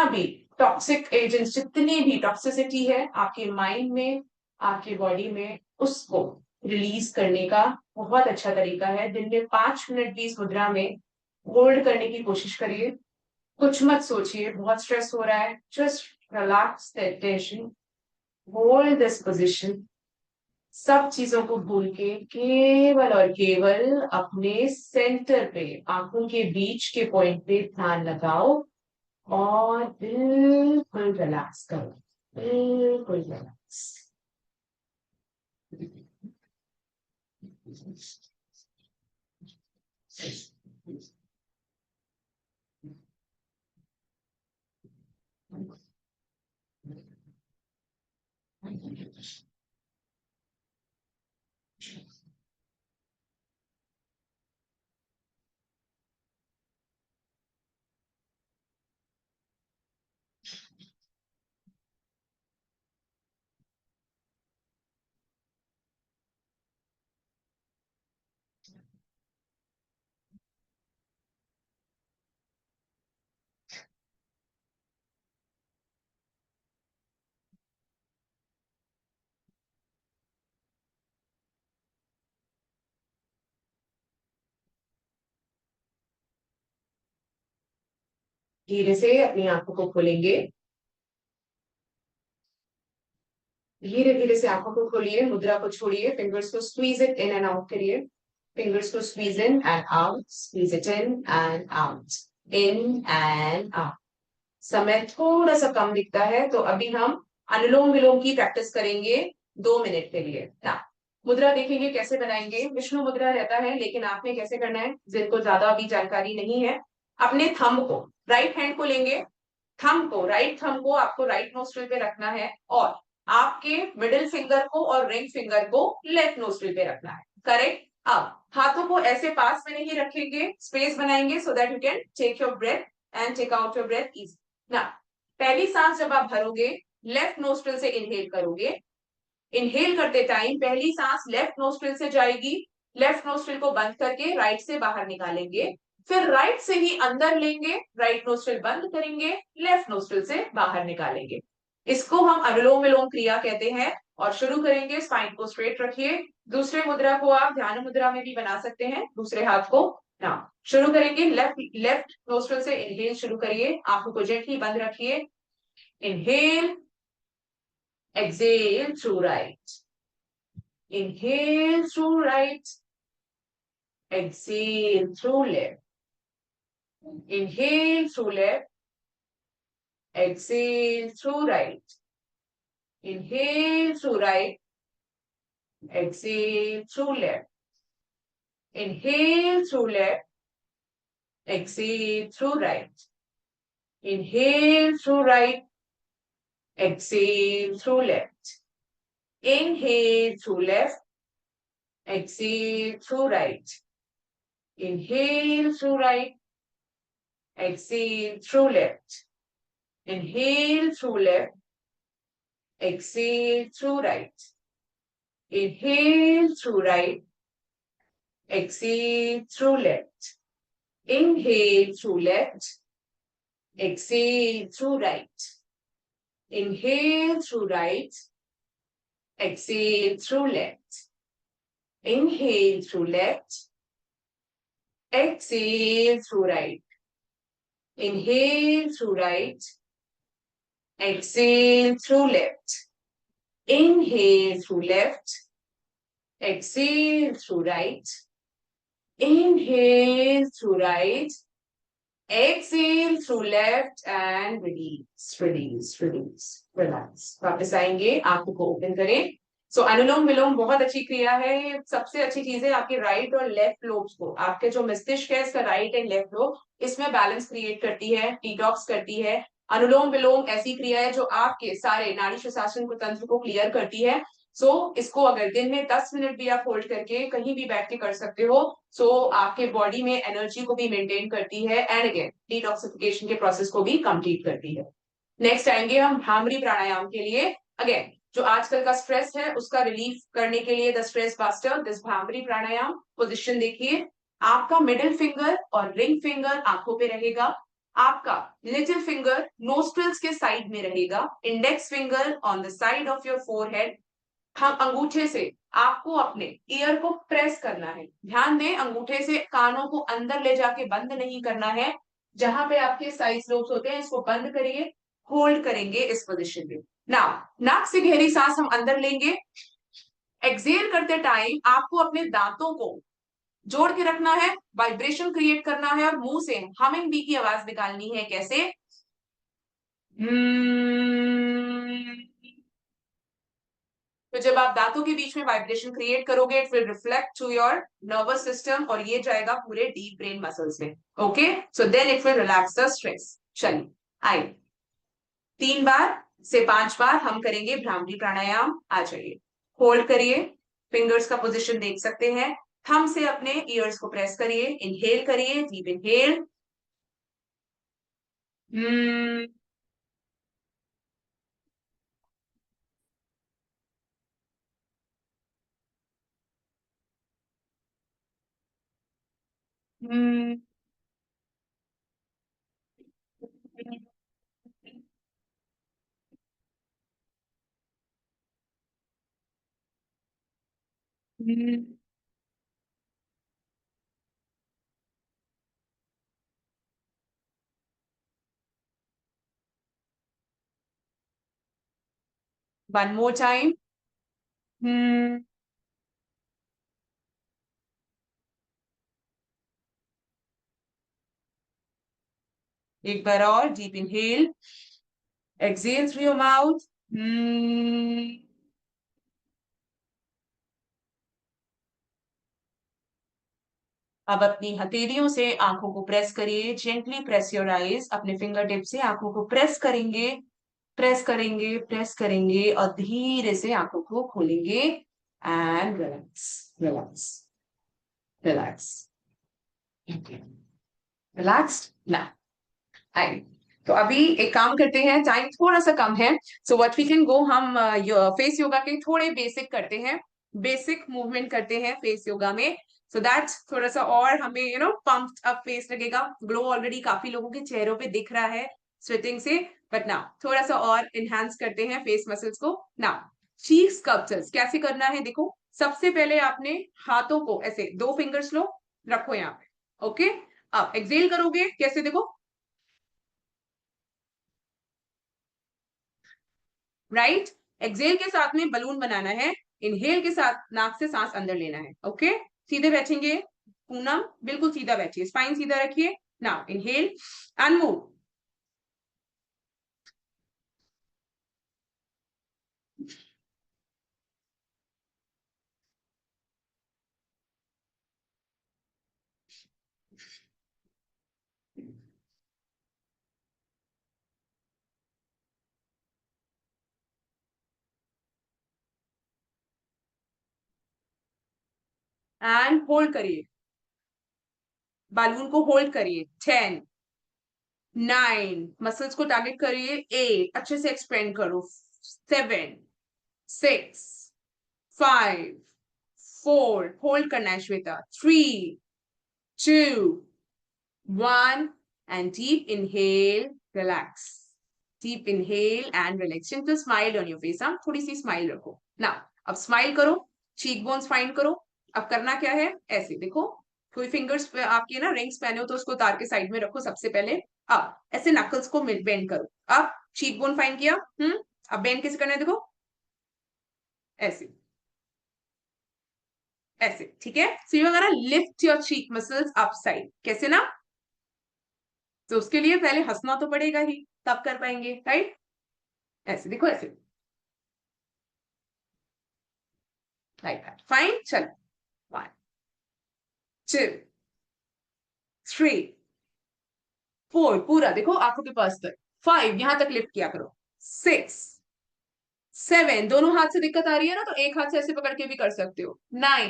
भी टॉक्सिक एजेंट्स, जितनी भी टॉक्सिसिटी है आपके माइंड में, आपके बॉडी में, उसको रिलीज करने का बहुत अच्छा तरीका है। दिन में 5 मिनट भी इस मुद्रा में होल्ड करने की कोशिश करिए। कुछ मत सोचिए, बहुत स्ट्रेस हो रहा है, just relax the tension, hold this position. सब चीजों को भूल के केवल और केवल अपने सेंटर पे, आंखों के बीच के पॉइंट पे ध्यान लगाओ और बिल्कुल रिलैक्स करो, बिल्कुल रिलैक्स। धीरे से अपनी आंखों को खोलेंगे। धीरे धीरे से आंखों को खोलिए, मुद्रा को छोड़िए, फिंगर्स को squeeze it in and out करिए। फिंगर्स को squeeze in and out, squeeze it in and out, in and out. समय थोड़ा सा कम दिखता है, तो अभी हम अनुलोम विलोम की प्रैक्टिस करेंगे 2 मिनट के लिए ना। मुद्रा देखेंगे कैसे बनाएंगे। विष्णु मुद्रा रहता है, लेकिन आपने कैसे करना है, जिनको ज्यादा अभी जानकारी नहीं है, अपने थंब को, राइट हैंड को लेंगे, थंब को, राइट थंब को आपको राइट नोस्ट्रिल पे रखना है, और आपके मिडिल फिंगर को और रिंग फिंगर को लेफ्ट नोस्ट्रिल पे रखना है। करेक्ट। अब हाथों को ऐसे पास में नहीं रखेंगे, स्पेस बनाएंगे so that you can take your breath and take out your breath easy ना। पहली सांस जब आप भरोगे, लेफ्ट नोस्ट्रिल से इनहेल करोगे। इनहेल करते टाइम पहली सांस लेफ्ट नोस्ट्रिल से जाएगी, लेफ्ट नोस्ट्रिल को बंद करके राइट से बाहर निकालेंगे। फिर राइट से ही अंदर लेंगे, राइट नोस्ट्रिल बंद करेंगे, लेफ्ट नोस्ट्रिल से बाहर निकालेंगे। इसको हम अनुलोम विलोम क्रिया कहते हैं। और शुरू करेंगे, स्पाइन को स्ट्रेट रखिए। दूसरे मुद्रा को आप ध्यान मुद्रा में भी बना सकते हैं, दूसरे हाथ को ना। शुरू करेंगे, लेफ्ट लेफ्ट नोस्ट्रिल से इनहेल शुरू करिए, आंखों को जेंटली बंद रखिए। Inhale, exhale through right. Inhale through right. Exhale through left. Inhale through left. Exhale through right. Inhale through right. Exhale through left. Inhale through left. Exhale through right. Inhale through right. Exhale through left. Inhale through left. Exhale through right. Inhale through right. Exhale through left. Inhale through left. Exhale through right. Inhale through right. Exhale through left. Inhale through left. Exhale through right. Inhale through right. Exhale through left. Inhale through left. Exhale through right. Inhale through right. Exhale through left. Inhale through left. Exhale through right. Inhale through right. Exhale through left and release, release, release, relax. वापस आएंगे, आंखों को open करें, सो अनुलोम विलोम बहुत अच्छी क्रिया है। ये सबसे अच्छी चीज है आपके राइट और लेफ्ट लोब्स को, आपके जो मस्तिष्क है इसका राइट एंड लेफ्ट लोब, इसमें बैलेंस क्रिएट करती है, डिटॉक्स करती है। अनुलोम विलोम ऐसी क्रिया है जो आपके सारे नाड़ी प्रशासन को तंत्र को क्लियर करती है। सो इसको अगर दिन में 10 मिनट भी आप होल्ड करके कहीं भी बैठ के कर सकते हो, सो आपके बॉडी में एनर्जी को भी मेंटेन करती है एंड अगेन डिटॉक्सिफिकेशन के प्रोसेस को भी कंप्लीट करती है। नेक्स्ट आएंगे हम भ्रामरी प्राणायाम के लिए। अगेन जो आजकल का स्ट्रेस है उसका रिलीफ करने के लिए the stress bastard this bhramari pranayama. Position देखिए, आपका मिडिल फिंगर और रिंग फिंगर आंखों पे रहेगा, आपका लिटिल फिंगर नोस्ट्रल्स के साइड में रहेगा, index finger on the side of your forehead. हम अंगूठे से आपको अपने ईयर को प्रेस करना है। ध्यान दें, अंगूठे से कानों को अंदर ले जाके बंद नहीं करना है। जहां पे आपके साइज लोब्स होते हैं इसको बंद करिए, होल्ड करेंगे इस पोजीशन में। नाउ नाक से गहरी सांस हम अंदर लेंगे। एक्सेल करते टाइम आपको अपने दांतों को जोड़ के रखना है, वाइब्रेशन क्रिएट करना है और मुंह से हमिंग बी की आवाज निकालनी है। कैसे? तो जब आप दांतों के बीच में वाइब्रेशन क्रिएट करोगे it will reflect to your nervous system और ये जाएगा पूरे डीप ब्रेन मसल्स में। Okay, so then it will relax the stress. चलिए आइए 3 बार से 5 बार हम करेंगे भ्रामरी प्राणायाम। आ जाइए, होल्ड करिए, फिंगर्स का पोजीशन देख सकते हैं, थंब से अपने ईयर्स को प्रेस करिए, इनहेल करिए, deep inhale, one more time. एक बार और, deep inhale, exhale through your mouth. अब अपनी हथेलियों से आंखों को प्रेस करिए, जेंटली प्रेस योर आईज, अपने फिंगर टिप से आंखों को प्रेस करेंगे, प्रेस करेंगे, प्रेस करेंगे और धीरे से आंखों को खोलेंगे and relax, relax, relax, relaxed ना। आई, तो अभी एक काम करते हैं, टाइम थोड़ा सा कम है, so what we can go, हम फेस योगा के थोड़े बेसिक करते हैं, बेसिक मूवमेंट करते हैं फेस योगा में, सो दैट थोड़ा सा और हमें पंप्ड अप फेस लगेगा। ग्लो ऑलरेडी काफी लोगों के चेहरों पे दिख रहा है स्वेटिंग से, बट ना थोड़ा सा और इनहेंस करते हैं फेस मसल्स को ना। चीक स्कल्पचर्स कैसे करना है देखो, सबसे पहले आपने हाथों को ऐसे 2 फिंगर्स लो, रखो यहाँ पे। ओके, अब एक्सेल करोगे कैसे देखो, राइट, एक्सेल के साथ में बलून बनाना है, इनहेल के साथ नाक से सांस अंदर लेना है। ओके, सीधे बैठेंगे, पूनम बिल्कुल सीधा बैठिए, स्पाइन सीधा रखिए। Now inhale and move, and hold करिए, बालून को होल्ड करिए। 10, 9, मसल्स को टारगेट करिए। 8, अच्छे से एक्सपेंड करो। 7, 6, 5, 4, होल्ड करना है Shweta. 3, 2, 1 and deep inhale, relax, deep inhale and relax, simple smile on your face। हाँ, थोड़ी सी स्माइल रखो ना। अब स्माइल करो, चीक बोन्स फाइंड करो। अब करना क्या है, ऐसे देखो, कोई फिंगर्स आपके ना रिंग्स पहने हो तो उसको उतार के साइड में रखो सबसे पहले। अब ऐसे नकल्स को बेंड करो। अब चीक बोन फाइंड किया, अब बेंड कैसे करना है देखो, ऐसे, ऐसे, ठीक है। So you gonna lift your cheek muscles up side, कैसे ना, तो उसके लिए पहले हंसना तो पड़ेगा ही, तब कर पाएंगे, राइट। ऐसे देखो, ऐसे, like that. Fine. चलो 1 2 3 4 पूरा देखो आंखों के पास तक 5 यहां तक लिफ्ट किया करो 6 7 दोनों हाथ से दिक्कत आ रही है ना तो एक हाथ से ऐसे पकड़ के भी कर सकते हो 9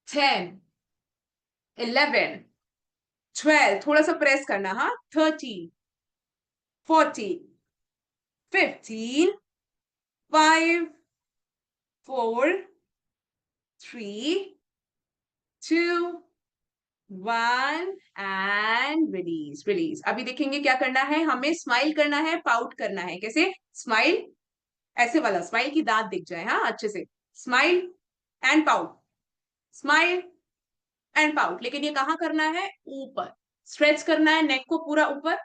10 11 12 थोड़ा सा प्रेस करना हाँ 13 14 15 5 4 3 2 1 एंड रिलीज रिलीज। अभी देखेंगे क्या करना है, हमें स्माइल करना है, पाउट करना है। कैसे स्माइल, ऐसे वाला स्माइल की दांत दिख जाए हाँ अच्छे से, smile and pout, smile and pout. लेकिन ये कहाँ करना है, ऊपर स्ट्रेच करना है नेक को पूरा ऊपर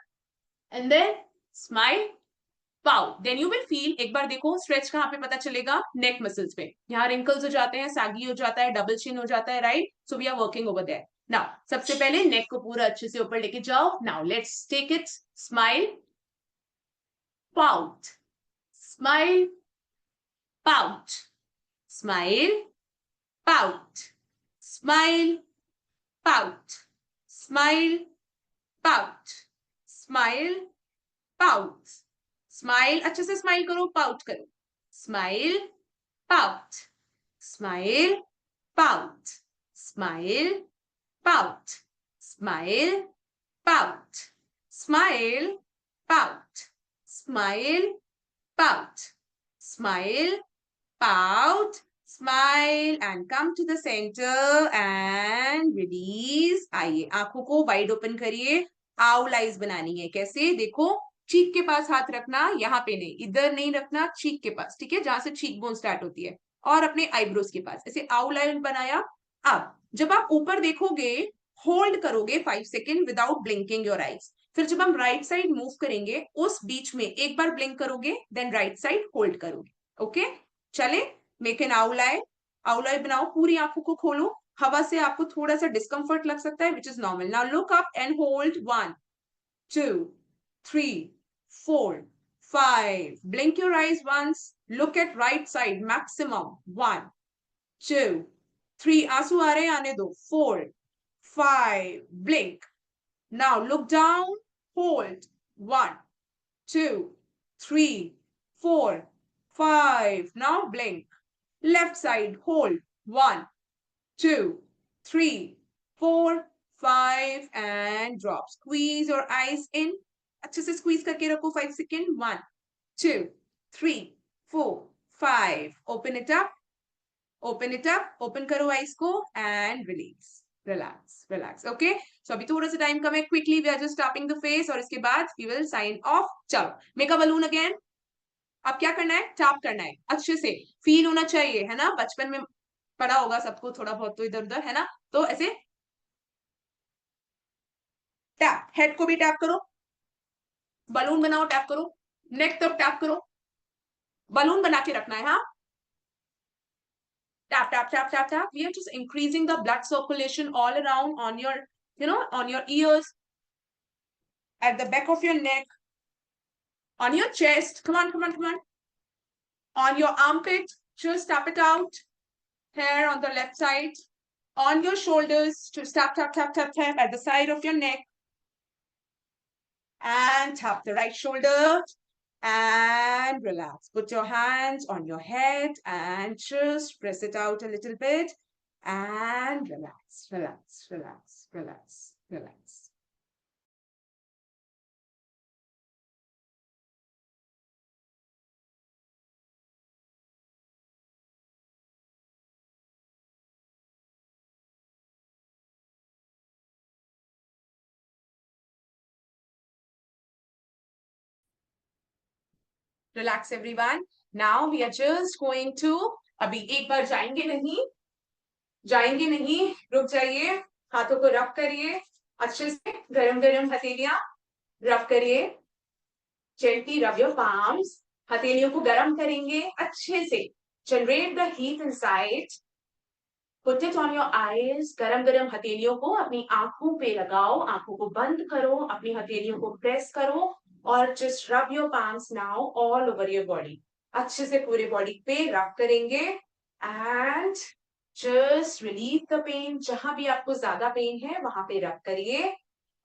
and then smile pout. Then you will feel, एक बार देखो स्ट्रेच कहाँ पे पता चलेगा, नेक मसल्स पे। यहाँ रिंकल्स हो जाते हैं, सैगी हो जाता है, डबल चिन हो जाता है, right. So we are working over there now. सबसे पहले नेक को पूरा अच्छे से ऊपर लेके जाओ। Now let's take it, smile pout, smile pout, smile pout, smile pout, smile pout, smile pout, smile अच्छे से स्माइल करो, पाउट करो, smile pout, smile pout, smile pout, smile pout, smile pout, smile pout, smile pout, smile and come to the center and release. आइए आंखों को wide open करिए, owl eyes बनानी है। कैसे देखो, चीक के पास हाथ रखना, यहाँ पे नहीं, इधर नहीं रखना, चीक के पास, ठीक है, जहां से चीक बोन स्टार्ट होती है, और अपने आईब्रोज के पास ऐसे आउल लाइन बनाया। अब जब आप ऊपर देखोगे होल्ड करोगे 5 second without blinking your eyes. फिर जब हम राइट साइड मूव करेंगे उस बीच में एक बार ब्लिंक करोगे, देन राइट साइड होल्ड करोगे। ओके चले, मेक एन आउलाई, आउलाई बनाओ, पूरी आंखों को खोलो। हवा से आपको थोड़ा सा डिस्कंफर्ट लग सकता है, which is normal. Now look up and hold 1 2 3 4 5, blink your eyes once, look at right side maximum 1 2 3, आंसू आ रहे हैं आने दो, 4 5, blink। Now look down, hold 1 2 3 4 5, now blink। Left side, hold 1 2 3 4 5 and drop। Squeeze your eyes in, अच्छे से squeeze करके रखो 5 second. 1 2 3 4 5, open it up, open it up, open करो eyes को and release, relax relax। okay, so अभी थोड़ा सा time कम है, quickly we are just tapping the face और इसके बाद we will sign off। चलो make a balloon again। अब क्या करना है, टैप करना है, अच्छे से फील होना चाहिए, है ना, बचपन में पढ़ा होगा सबको थोड़ा बहुत तो इधर उधर, है ना। तो ऐसे टैप, हेड को भी टैप करो, बलून बनाओ, टैप करो, नेक तक टैप करो, बलून बना के रखना है हाँ। Tap tap tap tap tap, we are just increasing the blood circulation all around on your, you know, on your ears, at the back of your neck, on your chest, come on come on come on your armpit, just tap it out, here on the left side, on your shoulders, just tap tap tap tap tap at the side of your neck, and tap the right shoulder and relax. Put your hands on your head and just press it out a little bit and relax, relax, relax, relax, relax. Relax everyone. Now we are just going to, अभी एक बार जाएंगे नहीं, जाएंगे नहीं, रुक जाइए, हाथों को रब करिए अच्छे से, गरम गरम हथेलियां रब करिए, gently rub your palms, हथेलियों को गरम करेंगे अच्छे से, generate the heat inside, put it on your eyes, गरम गरम हथेलियों को अपनी आंखों पे लगाओ, आंखों को बंद करो, अपनी हथेलियों को प्रेस करो और just rub your palms now all over your body, अच्छे से पूरे बॉडी पे रब करेंगे and just relieve the pain. जहां भी आपको ज्यादा पेन है वहां पे रब करिए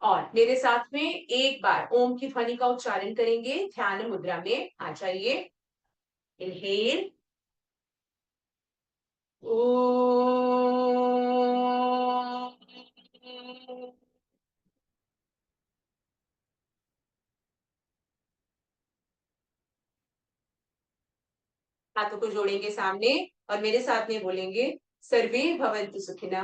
और मेरे साथ में एक बार ओम की ध्वनि का उच्चारण करेंगे। ध्यान मुद्रा में आ जाइए। इनहेल, हाथों को जोड़ेंगे सामने और मेरे साथ में बोलेंगे, सर्वे भवन्तु सुखिना,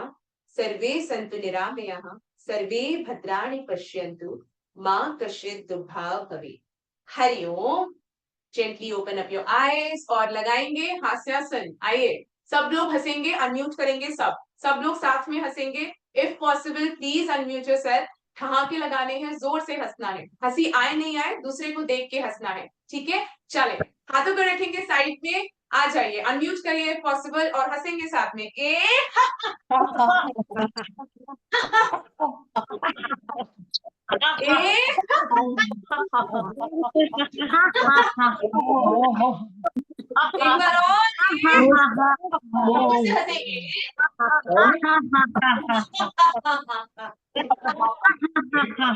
सर्वे सन्तु निरामयाः, सर्वे भद्राणि पश्यन्तु, मां कश्चित् दुर्भाग् भवेत्। Hari Om. Gently open up your eyes और लगाएंगे हास्यासन। आइए सब लोग हंसेंगे, अनम्यूट करेंगे। सब लोग साथ में हंसेंगे। If possible please unmute yourself. ठहाके लगाने हैं, जोर से हंसना है। हंसी आए नहीं आए दूसरे को देख के हंसना है, ठीक है? चले, हाथों को रखेंगे साइड में। आ जाइए, अनम्यूट करिए इफ पॉसिबल और हंसेंगे साथ में। ए ए एक बार और जोर से हंसेंगे।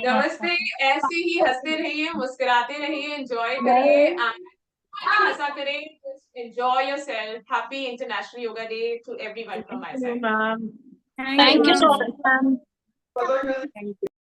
नमस्ते। ऐसे ही हंसते रहिए, मुस्कुराते रहिए, एंजॉय करिए। हंसा करें। Enjoy yourself. Happy international yoga day to everyone from my side. Thank you so much, ma'am. Thank you.